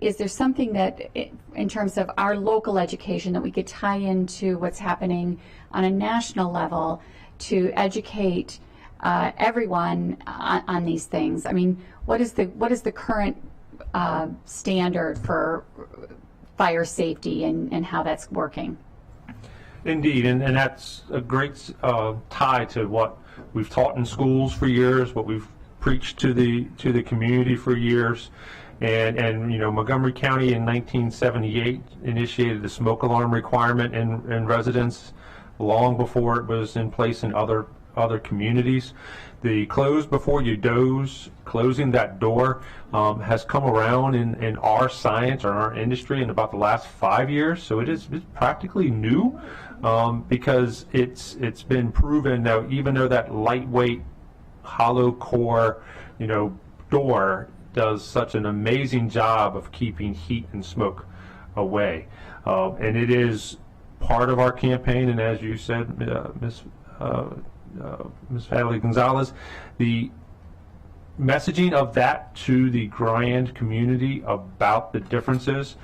is there something that, in terms of our local education, that we could tie into what's happening on a national level to educate everyone on these things? I mean, what is the current standard for fire safety and how that's working? Indeed, and that's a great tie to what we've taught in schools for years, what we've preached to the community for years. And you know, Montgomery County in 1978 initiated the smoke alarm requirement in residents long before it was in place in other communities. The close before you doze, closing that door, has come around in our science or our industry in about the last 5 years. So it's practically new, because it's been proven that even though that lightweight, hollow core, you know, door does such an amazing job of keeping heat and smoke away, and it is part of our campaign. And as you said, Ms. Fanny Gonzalez, the messaging of that to the grand community about the differences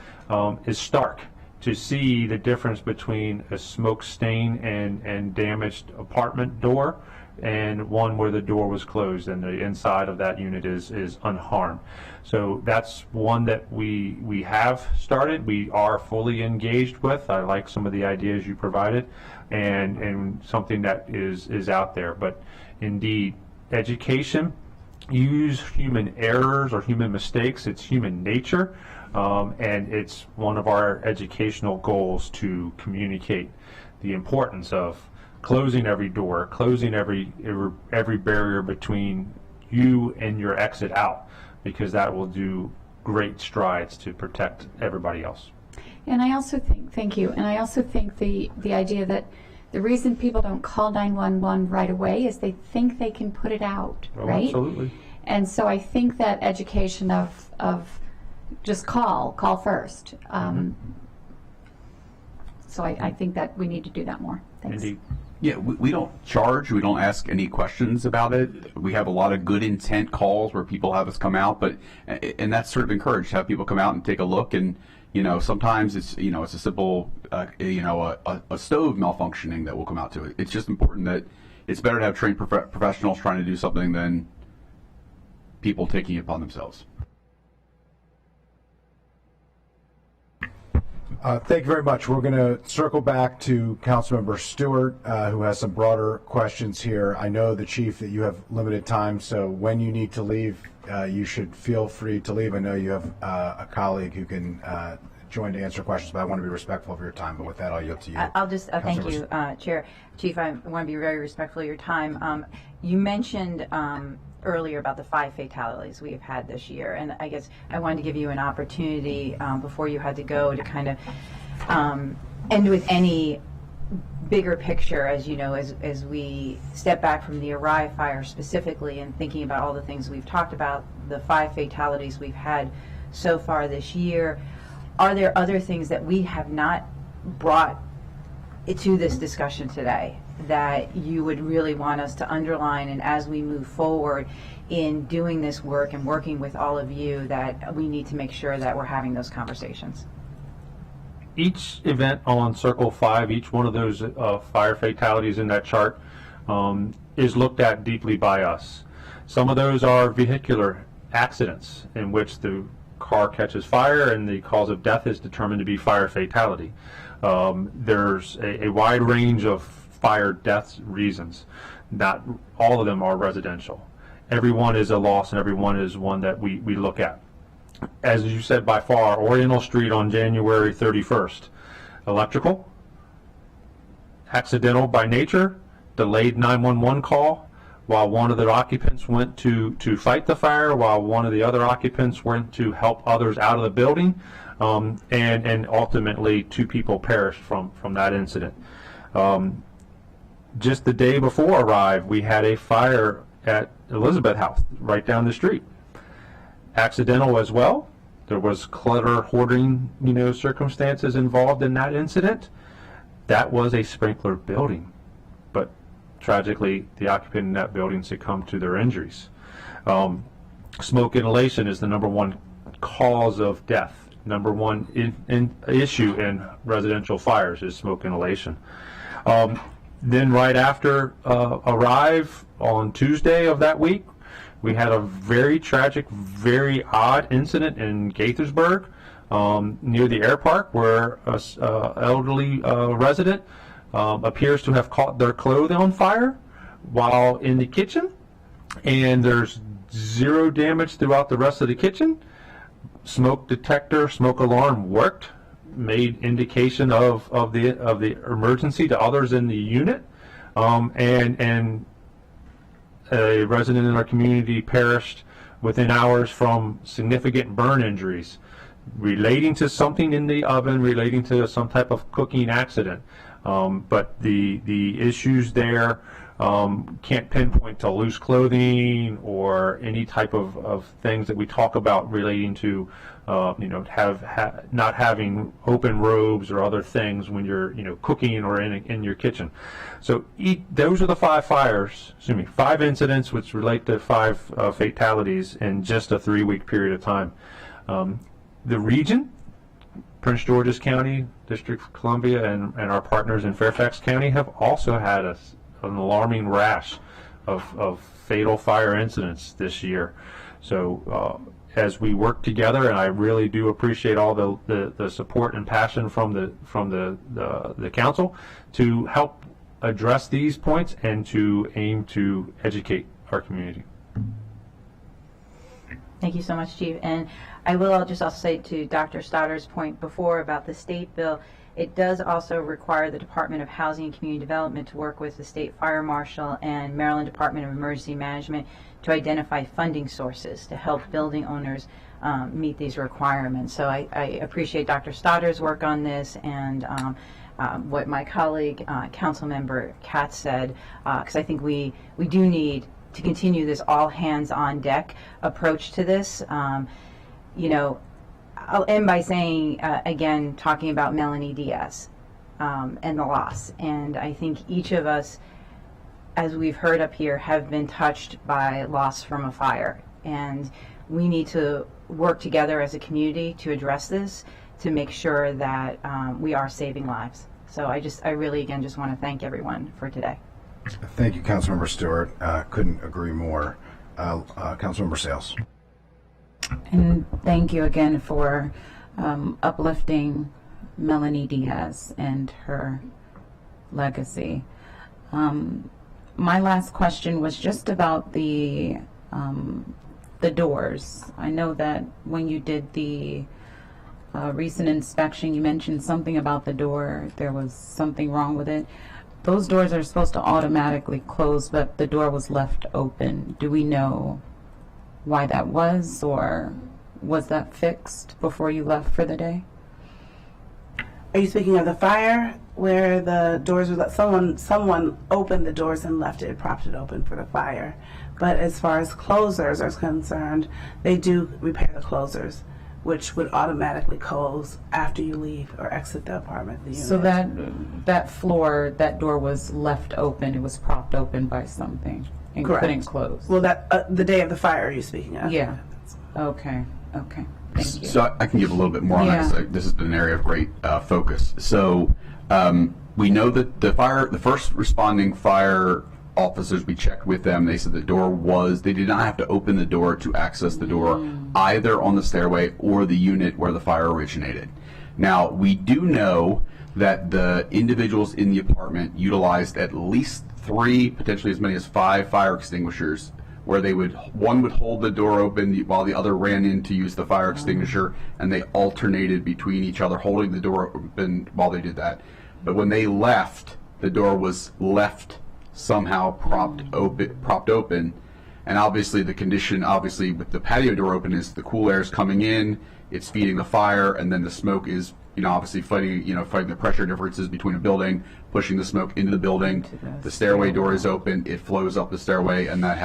is stark. To see the difference between a smoke stain and damaged apartment door and one where the door was closed and the inside of that unit is unharmed. So that's one that we have started. We are fully engaged with. I like some of the ideas you provided, and something that is out there. But indeed, education, use human errors or human mistakes. It's human nature, and it's one of our educational goals to communicate the importance of closing every door, closing every barrier between you and your exit out, because that will do great strides to protect everybody else. And I also think, thank you, and I also think the idea that the reason people don't call 911 right away is they think they can put it out, right? Absolutely. And so I think that education of just call first. So I think that we need to do that more. Thanks. Indeed. Yeah, we don't charge. We don't ask any questions about it. We have a lot of good intent calls where people have us come out, and that's sort of encouraged to have people come out and take a look. And you know, sometimes it's a simple a stove malfunctioning that will come out to it. It's just important that it's better to have trained professionals trying to do something than people taking it upon themselves. Thank you very much. We're going to circle back to Councilmember Stewart, who has some broader questions here. I know, the Chief, that you have limited time, so when you need to leave, you should feel free to leave. I know you have a colleague who can join to answer questions, but I want to be respectful of your time. But with that, I'll yield to you. I'll just thank you, Councilmember. Chair. Chief, I want to be very respectful of your time. You mentioned earlier about the 5 fatalities we've had this year, and I guess I wanted to give you an opportunity before you had to go to kind of end with any bigger picture, as you know, as we step back from the Arai fire specifically and thinking about all the things we've talked about, the 5 fatalities we've had so far this year. Are there other things that we have not brought to this discussion today that you would really want us to underline, and as we move forward in doing this work and working with all of you, that we need to make sure that we're having those conversations? Each event on Circle 5, each one of those fire fatalities in that chart is looked at deeply by us. Some of those are vehicular accidents in which the car catches fire and the cause of death is determined to be fire fatality. There's a wide range of fire deaths reasons. Not all of them are residential. Every one is a loss, and every one is one that we look at. As you said, by far, Oriental Street on January 31st, electrical, accidental by nature, delayed 911 call, while one of the occupants went to fight the fire, while one of the other occupants went to help others out of the building, and ultimately 2 people perished from that incident. Just the day before Arrive, we had a fire at Elizabeth House, right down the street. Accidental as well. There was clutter, hoarding, circumstances involved in that incident. That was a sprinkler building, but tragically, the occupant in that building succumbed to their injuries. Smoke inhalation is the #1 cause of death. #1 issue in residential fires is smoke inhalation. Then right after Arrive on Tuesday of that week, we had a very tragic, very odd incident in Gaithersburg near the air park where an elderly resident appears to have caught their clothes on fire while in the kitchen, and there's 0 damage throughout the rest of the kitchen. Smoke detector, smoke alarm worked, made indication of the emergency to others in the unit, and a resident in our community perished within hours from significant burn injuries relating to something in the oven, relating to some type of cooking accident. But the issues there can't pinpoint to loose clothing or any type of things that we talk about relating to not having open robes or other things when you're cooking or in your kitchen. So those are the 5 incidents which relate to 5 fatalities in just a 3-week period of time. The region, Prince George's County, District of Columbia, and our partners in Fairfax County have also had an alarming rash of fatal fire incidents this year. So as we work together, and I really do appreciate all the support and passion from the council to help address these points and to aim to educate our community. Thank you so much, Chief. And I will just also say to Dr. Stotter's point before about the state bill, it does also require the Department of Housing and Community Development to work with the State Fire Marshal and Maryland Department of Emergency Management to identify funding sources to help building owners meet these requirements. So I appreciate Dr. Stotter's work on this and what my colleague, Councilmember Katz said, because I think we do need to continue this all hands on deck approach to this. I'll end by saying, again, talking about Melanie Diaz and the loss. And I think each of us, as we've heard up here, have been touched by loss from a fire. And we need to work together as a community to address this, to make sure that we are saving lives. So I really, again, just want to thank everyone for today. Thank you, Councilmember Stewart. Couldn't agree more. Councilmember Sales. And thank you again for uplifting Melanie Diaz and her legacy. My last question was just about the doors. I know that when you did the recent inspection, you mentioned something about the door. There was something wrong with it. Those doors are supposed to automatically close, but the door was left open. Do we know why that was, or was that fixed before you left for the day? Are you speaking of the fire where the doors were someone opened the doors and left it, propped it open for the fire? But as far as closers are concerned, they do repair the closers, which would automatically close after you leave or exit the apartment, the unit. So that floor, that door was left open. It was propped open by something and Correct. couldn't close. Well, that the day of the fire you're speaking of. Yeah. Okay. Okay. Thank you. So I can give a little bit more on Yeah. that, 'cause this has been an area of great focus. So we know that the first responding fire officers, we checked with them, they said the door they did not have to open the door to access the door either on the stairway or the unit where the fire originated. Now, we do know that the individuals in the apartment utilized at least 3, potentially as many as 5 fire extinguishers, where one would hold the door open while the other ran in to use the fire extinguisher, and they alternated between each other holding the door open while they did that. But when they left, the door was left somehow propped open, and obviously the condition, with the patio door open, is the cool air is coming in, it's feeding the fire, and then the smoke is, obviously fighting the pressure differences between a building, pushing the smoke into the building. The stairway door is open, it flows up the stairway, and that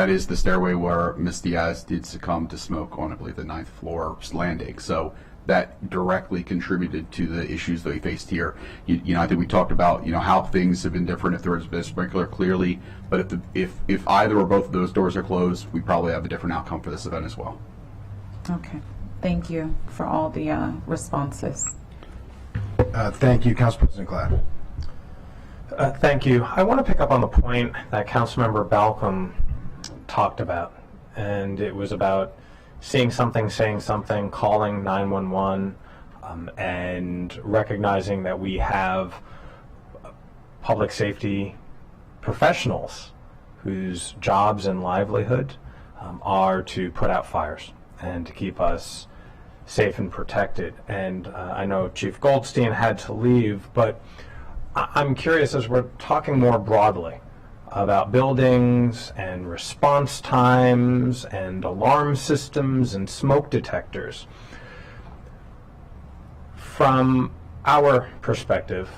is the stairway where Ms. Diaz did succumb to smoke on, I believe, the 9th floor landing. So that directly contributed to the issues that we faced here. I think we talked about, how things have been different if there was a sprinkler, clearly, but if either or both of those doors are closed, we probably have a different outcome for this event as well. Okay. Thank you for all the responses. Thank you, Council President Glad. Thank you. I want to pick up on the point that Councilmember Balcom talked about, and it was about seeing something, saying something, calling 911, and recognizing that we have public safety professionals whose jobs and livelihood are to put out fires and to keep us safe and protected. And I know Chief Goldstein had to leave, but I'm curious, as we're talking more broadly about buildings and response times and alarm systems and smoke detectors, from our perspective,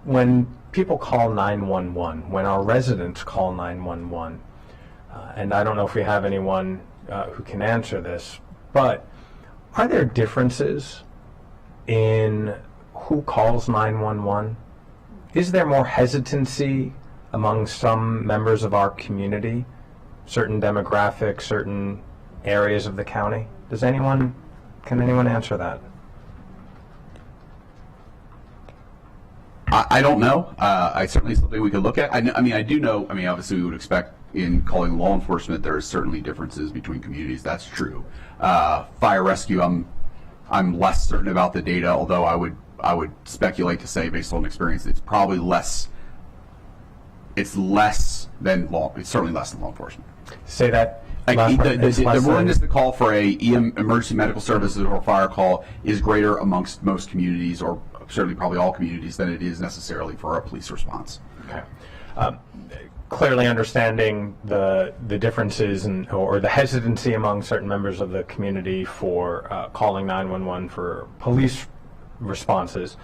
when people call 911, when our residents call 911, and I don't know if we have anyone who can answer this, but are there differences in who calls 911? Is there more hesitancy among some members of our community, certain demographics, certain areas of the county? Can anyone answer that? I don't know. It's certainly something we could look at. I do know, obviously we would expect in calling law enforcement, there are certainly differences between communities. That's true. Fire rescue, I'm less certain about the data, although I would speculate to say, based on experience, it's probably less. It's certainly less than law enforcement. Say that. The willingness to call for a emergency medical services or fire call is greater amongst most communities, or certainly probably all communities, than it is necessarily for a police response. Okay. Clearly understanding the differences or the hesitancy among certain members of the community for calling 911 for police responses.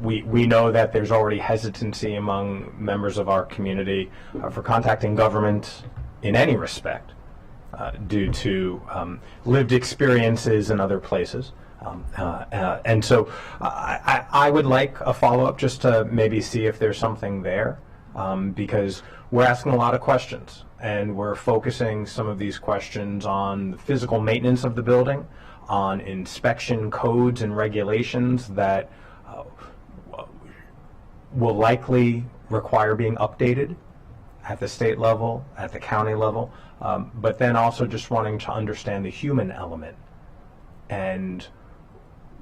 We know that there's already hesitancy among members of our community for contacting government in any respect due to lived experiences in other places. And so I would like a follow-up just to maybe see if there's something there, because we're asking a lot of questions, and we're focusing some of these questions on the physical maintenance of the building, on inspection codes and regulations that will likely require being updated at the state level, at the county level, but then also just wanting to understand the human element and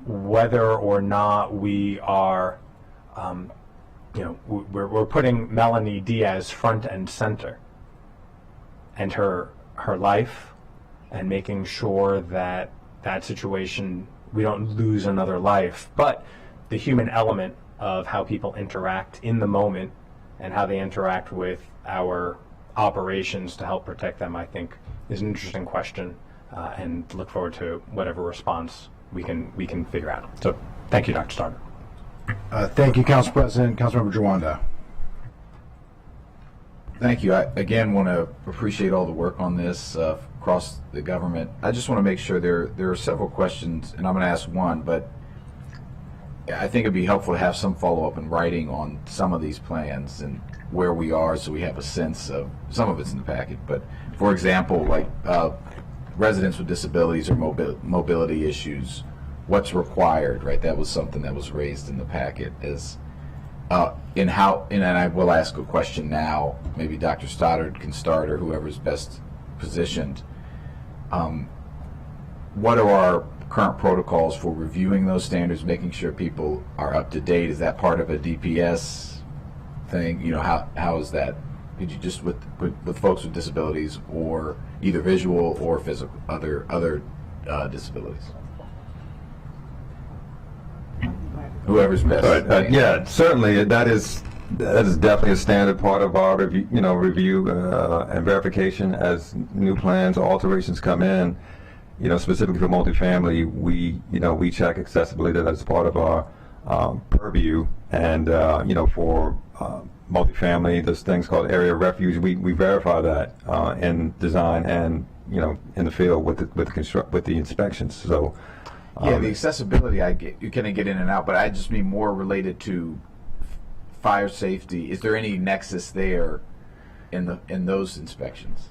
whether or not we are, we're putting Melanie Diaz front and center, and her life, and making sure that that situation, we don't lose another life. But the human element of how people interact in the moment and how they interact with our operations to help protect them, I think, is an interesting question, and look forward to whatever response we can figure out. So, thank you, Dr. Starter. Thank you, Council President. Councilmember Jawanda. Thank you. I, again, want to appreciate all the work on this across the government. I just want to make sure there are several questions, and I'm going to ask one, but I think it'd be helpful to have some follow-up in writing on some of these plans and where we are, so we have a sense of, some of it's in the packet, but for example, like residents with disabilities or mobility issues, what's required, right? That was something that was raised in the packet as and I will ask a question now, maybe Dr. Stoddard can start or whoever's best positioned. What are our current protocols for reviewing those standards, making sure people are up to date? Is that part of a DPS thing? You know, how is that? Could you just with folks with disabilities or either visual or physical, other disabilities? Whoever's best. Yeah, certainly that is definitely a standard part of our review and verification as new plans or alterations come in. You know, specifically for multifamily, we check accessibility. That's part of our purview, and for multifamily, there's things called area of refuge. We verify that in design and in the field with the inspections. So. Yeah, the accessibility, you can get in and out, but I just mean more related to fire safety. Is there any nexus there in those inspections?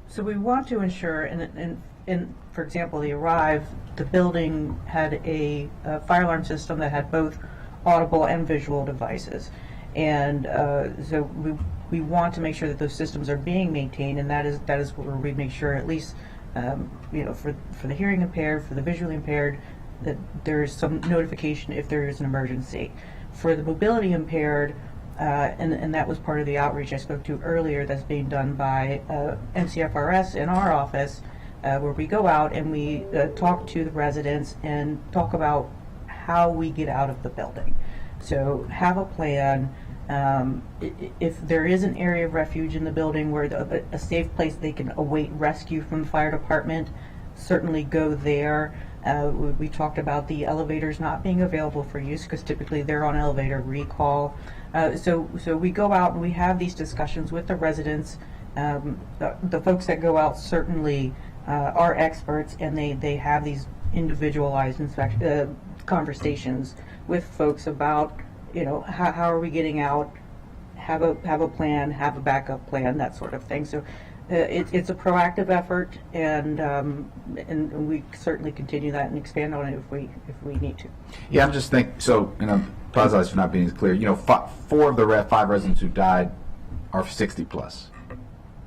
So we want to ensure, and for example, the building had a fire alarm system that had both audible and visual devices, and so we want to make sure that those systems are being maintained, and that is where we make sure, at least for the hearing impaired, for the visually impaired, that there is some notification if there is an emergency. For the mobility impaired, and that was part of the outreach I spoke to earlier that's being done by MCFRS in our office, where we go out and we talk to the residents and talk about how we get out of the building. So have a plan. If there is an area of refuge in the building where a safe place they can await rescue from the fire department, certainly go there. We talked about the elevators not being available for use because typically they're on elevator recall. So we go out and we have these discussions with the residents. The folks that go out certainly are experts, and they have these individualized conversations with folks about how are we getting out, have a plan, have a backup plan, that sort of thing. So it's a proactive effort, and we certainly continue that and expand on it if we need to. Yeah, I'm just thinking. So, apologize for not being as clear. 4 of the 5 residents who died are 60 plus,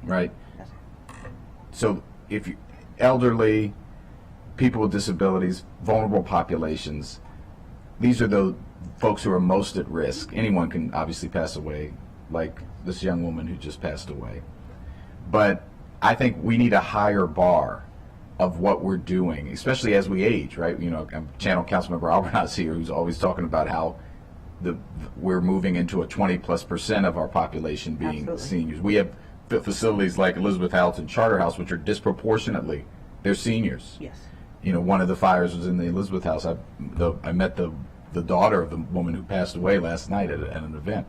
right? Yes. So, if you elderly, people with disabilities, vulnerable populations, these are the folks who are most at risk. Anyone can obviously pass away, like this young woman who just passed away. But I think we need a higher bar of what we're doing, especially as we age, right? Channel Councilmember Albert's here, who's always talking about how we're moving into a 20+% of our population being Absolutely. Seniors. We have facilities like Elizabeth House and Charter House, which are disproportionately, they're seniors. Yes. One of the fires was in the Elizabeth House. I met the daughter of the woman who passed away last night at an event.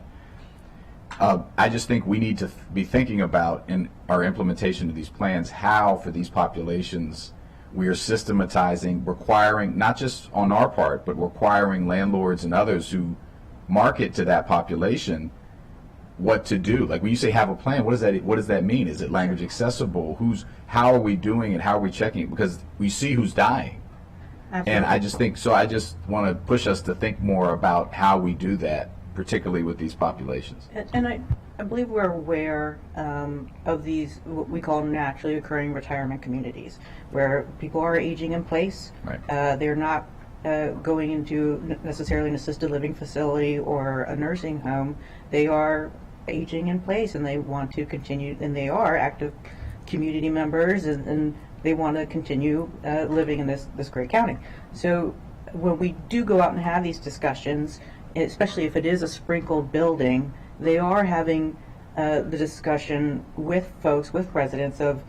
I just think we need to be thinking about, in our implementation of these plans, how for these populations we are systematizing, requiring, not just on our part, but requiring landlords and others who market to that population what to do. Like when you say have a plan, what does that mean? Is it language accessible? How are we doing it? How are we checking it? Because we see who's dying. Absolutely. And I just want to push us to think more about how we do that, particularly with these populations. And I believe we're aware of these, what we call naturally occurring retirement communities, where people are aging in place. Right. They're not going into necessarily an assisted living facility or a nursing home. They are aging in place, and they want to continue, and they are active community members, and they want to continue living in this great county. So when we do go out and have these discussions, especially if it is a sprinkled building, they are having the discussion with folks, with residents of,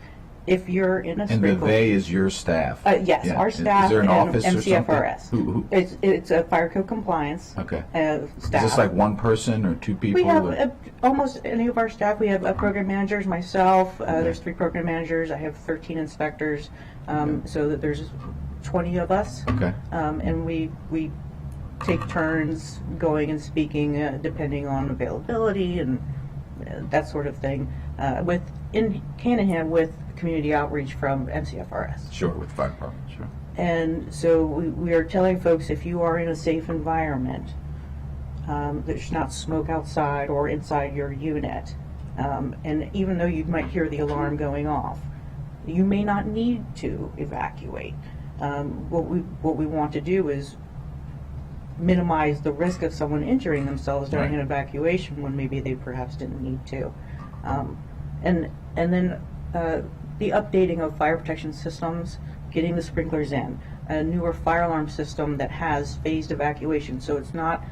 if you're in a And the sprinkled... they is your staff? Yes, Yeah. our staff Is there an and office or something? MCFRS. Who? It's a fire code compliance Okay. staff. Is this like one person or two people? We have or- almost any of our staff. We have program managers, myself, there's 3 program managers, I have 13 inspectors, so that there's 20 of us. Okay. And we take turns going and speaking depending on availability and that sort of thing, in hand-in-hand with community outreach from MCFRS. Sure, with the fire department, sure. And so we are telling folks, if you are in a safe environment, there should not smoke outside or inside your unit. And even though you might hear the alarm going off, you may not need to evacuate. What we want to do is minimize the risk of someone injuring themselves during an evacuation when maybe they perhaps didn't need to. And then the updating of fire protection systems, getting the sprinklers in, a newer fire alarm system that has phased evacuation, so it's not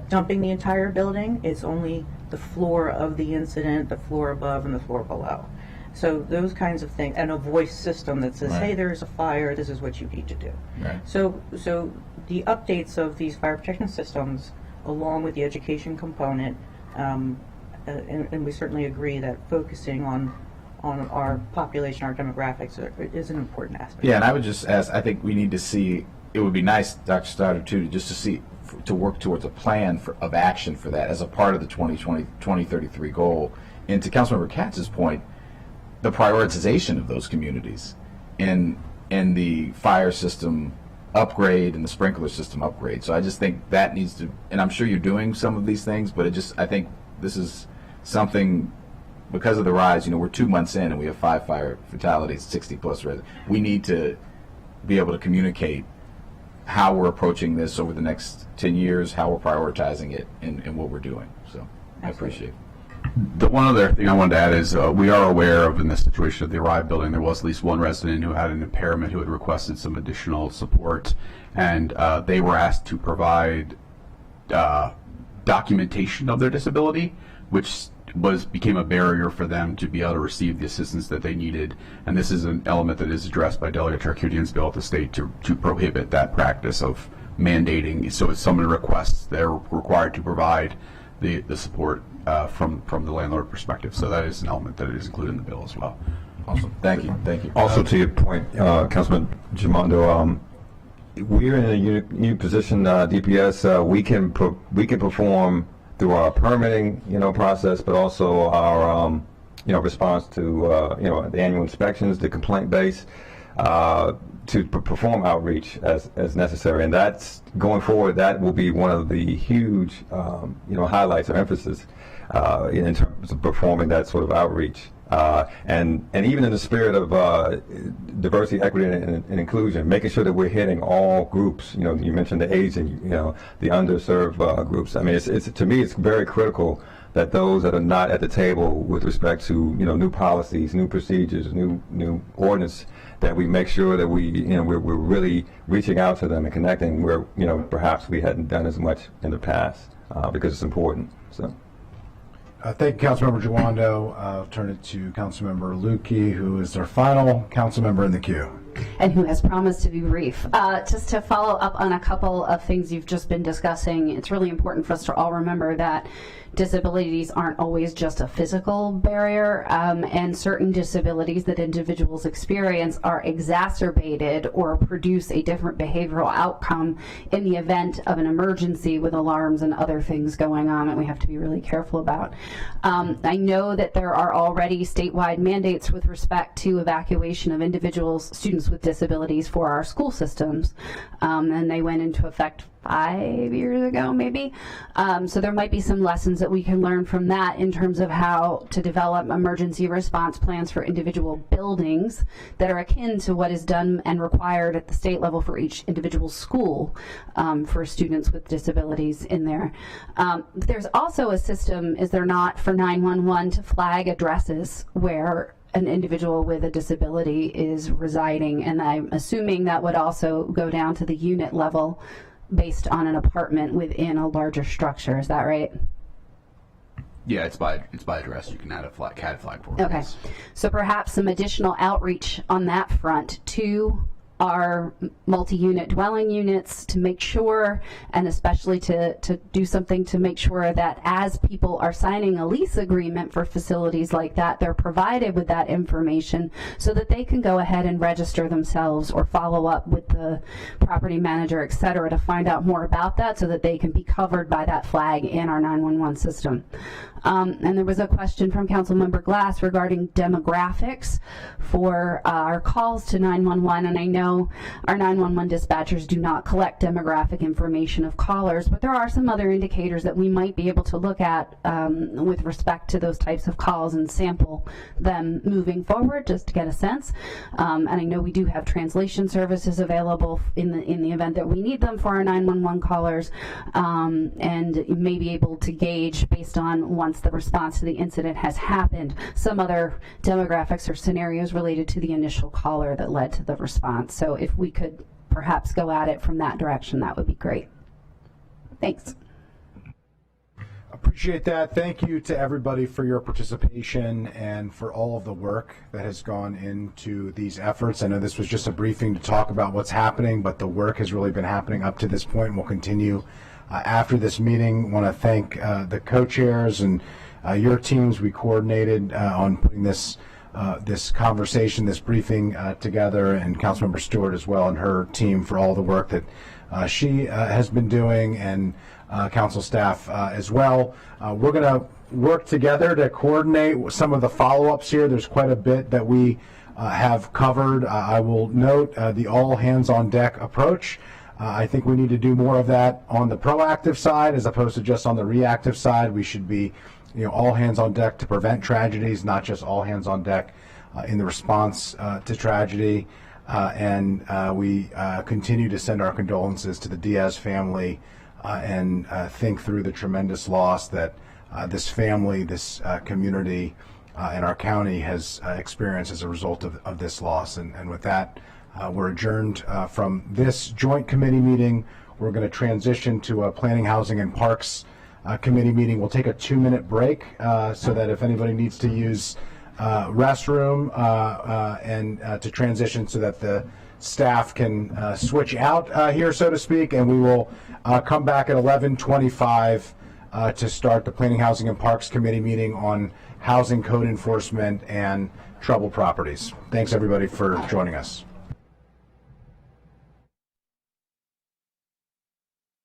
dumping the entire building, it's only the floor of the incident, the floor above and the floor below. So those kinds of things, and a voice system that says, hey, there's a fire, this is what you need to do. Right. So the updates of these fire protection systems, along with the education component, and we certainly agree that focusing on our population, our demographics, is an important aspect. Yeah, and I would just ask, I think we need to see, it would be nice, Dr. Stoddard, too, just to see, to work towards a plan of action for that as a part of the 2033 goal. And to Councilmember Katz's point, the prioritization of those communities in the fire system upgrade and the sprinkler system upgrade. So I just think that needs to, and I'm sure you're doing some of these things, but I think this is something, because of the rise, we're 2 months in and we have 5 fire fatalities, 60 plus residents. We need to be able to communicate how we're approaching this over the next 10 years, how we're prioritizing it, and what we're doing. So I appreciate it. The one other thing I wanted to add is we are aware of, in this situation of the Arrive building, there was at least one resident who had an impairment who had requested some additional support, and they were asked to provide documentation of their disability, which became a barrier for them to be able to receive the assistance that they needed. And this is an element that is addressed by Delegate Tarkanian's bill at the state to prohibit that practice of mandating. So if someone requests, they're required to provide the support from the landlord perspective. So that is an element that is included in the bill as well. Awesome. Thank you. Also, to your point, Councilman Gimondo, we're in a unique position. DPS, we can perform through our permitting, process, but also our, response to, the annual inspections, the complaint base, to perform outreach as necessary. And that's, going forward, that will be one of the huge, highlights or emphasis in terms of performing that sort of outreach. And even in the spirit of diversity, equity, and inclusion, making sure that we're hitting all groups. You mentioned the aging, the underserved groups. I mean, it's to me, it's very critical that those that are not at the table with respect to new policies, new procedures, new ordinance, that we make sure that we're really reaching out to them and connecting where perhaps we hadn't done as much in the past because it's important. So. Thank you, Councilmember Jawando. I'll turn it to Councilmember Lukey, who is our final council member in the queue. And who has promised to be brief. Just to follow up on a couple of things you've just been discussing, it's really important for us to all remember that disabilities aren't always just a physical barrier, and certain disabilities that individuals experience are exacerbated or produce a different behavioral outcome in the event of an emergency with alarms and other things going on that we have to be really careful about. I know that there are already statewide mandates with respect to evacuation of individuals, students students with disabilities for our school systems. And they went into effect 5 years ago, maybe. So there might be some lessons that we can learn from that in terms of how to develop emergency response plans for individual buildings that are akin to what is done and required at the state level for each individual school for students with disabilities in there. There's also a system, is there not, for 911 to flag addresses where an individual with a disability is residing, and I'm assuming that would also go down to the unit level based on an apartment within a larger structure. Is that right? Yeah, it's by address. You can add a CAD flag for it. Okay, yes. so perhaps some additional outreach on that front to our multi-unit dwelling units to make sure, and especially to do something to make sure that as people are signing a lease agreement for facilities like that, they're provided with that information so that they can go ahead and register themselves or follow up with the property manager, et cetera, to find out more about that so that they can be covered by that flag in our 911 system. And there was a question from Councilmember Glass regarding demographics for our calls to 911, and I know our 911 dispatchers do not collect demographic information of callers, but there are some other indicators that we might be able to look at with respect to those types of calls and sample them moving forward just to get a sense. And I know we do have translation services available in the event that we need them for our 911 callers, and may be able to gauge based on once the response to the incident has happened, some other demographics or scenarios related to the initial caller that led to the response. So if we could perhaps go at it from that direction, that would be great. Thanks. Appreciate that. Thank you to everybody for your participation and for all of the work that has gone into these efforts. I know this was just a briefing to talk about what's happening, but the work has really been happening up to this point and will continue after this meeting. I want to thank the co-chairs and your teams. We coordinated on putting this conversation, this briefing together, and Councilmember Stewart as well and her team for all the work that she has been doing, and council staff as well. We're going to work together to coordinate some of the follow-ups here. There's quite a bit that we have covered. I will note the all hands on deck approach. I think we need to do more of that on the proactive side as opposed to just on the reactive side. We should be, all hands on deck to prevent tragedies, not just all hands on deck in the response to tragedy. And we continue to send our condolences to the Diaz family and think through the tremendous loss that this family, this community, and our county has experienced as a result of this loss. And with that, we're adjourned from this joint committee meeting. We're going to transition to a Planning, Housing, and Parks committee meeting. We'll take a 2-minute break so that if anybody needs to use restroom and to transition so that the staff can switch out here, so to speak, and we will come back at 11:25 to start the Planning, Housing, and Parks committee meeting on housing code enforcement and troubled properties. Thanks everybody for joining us.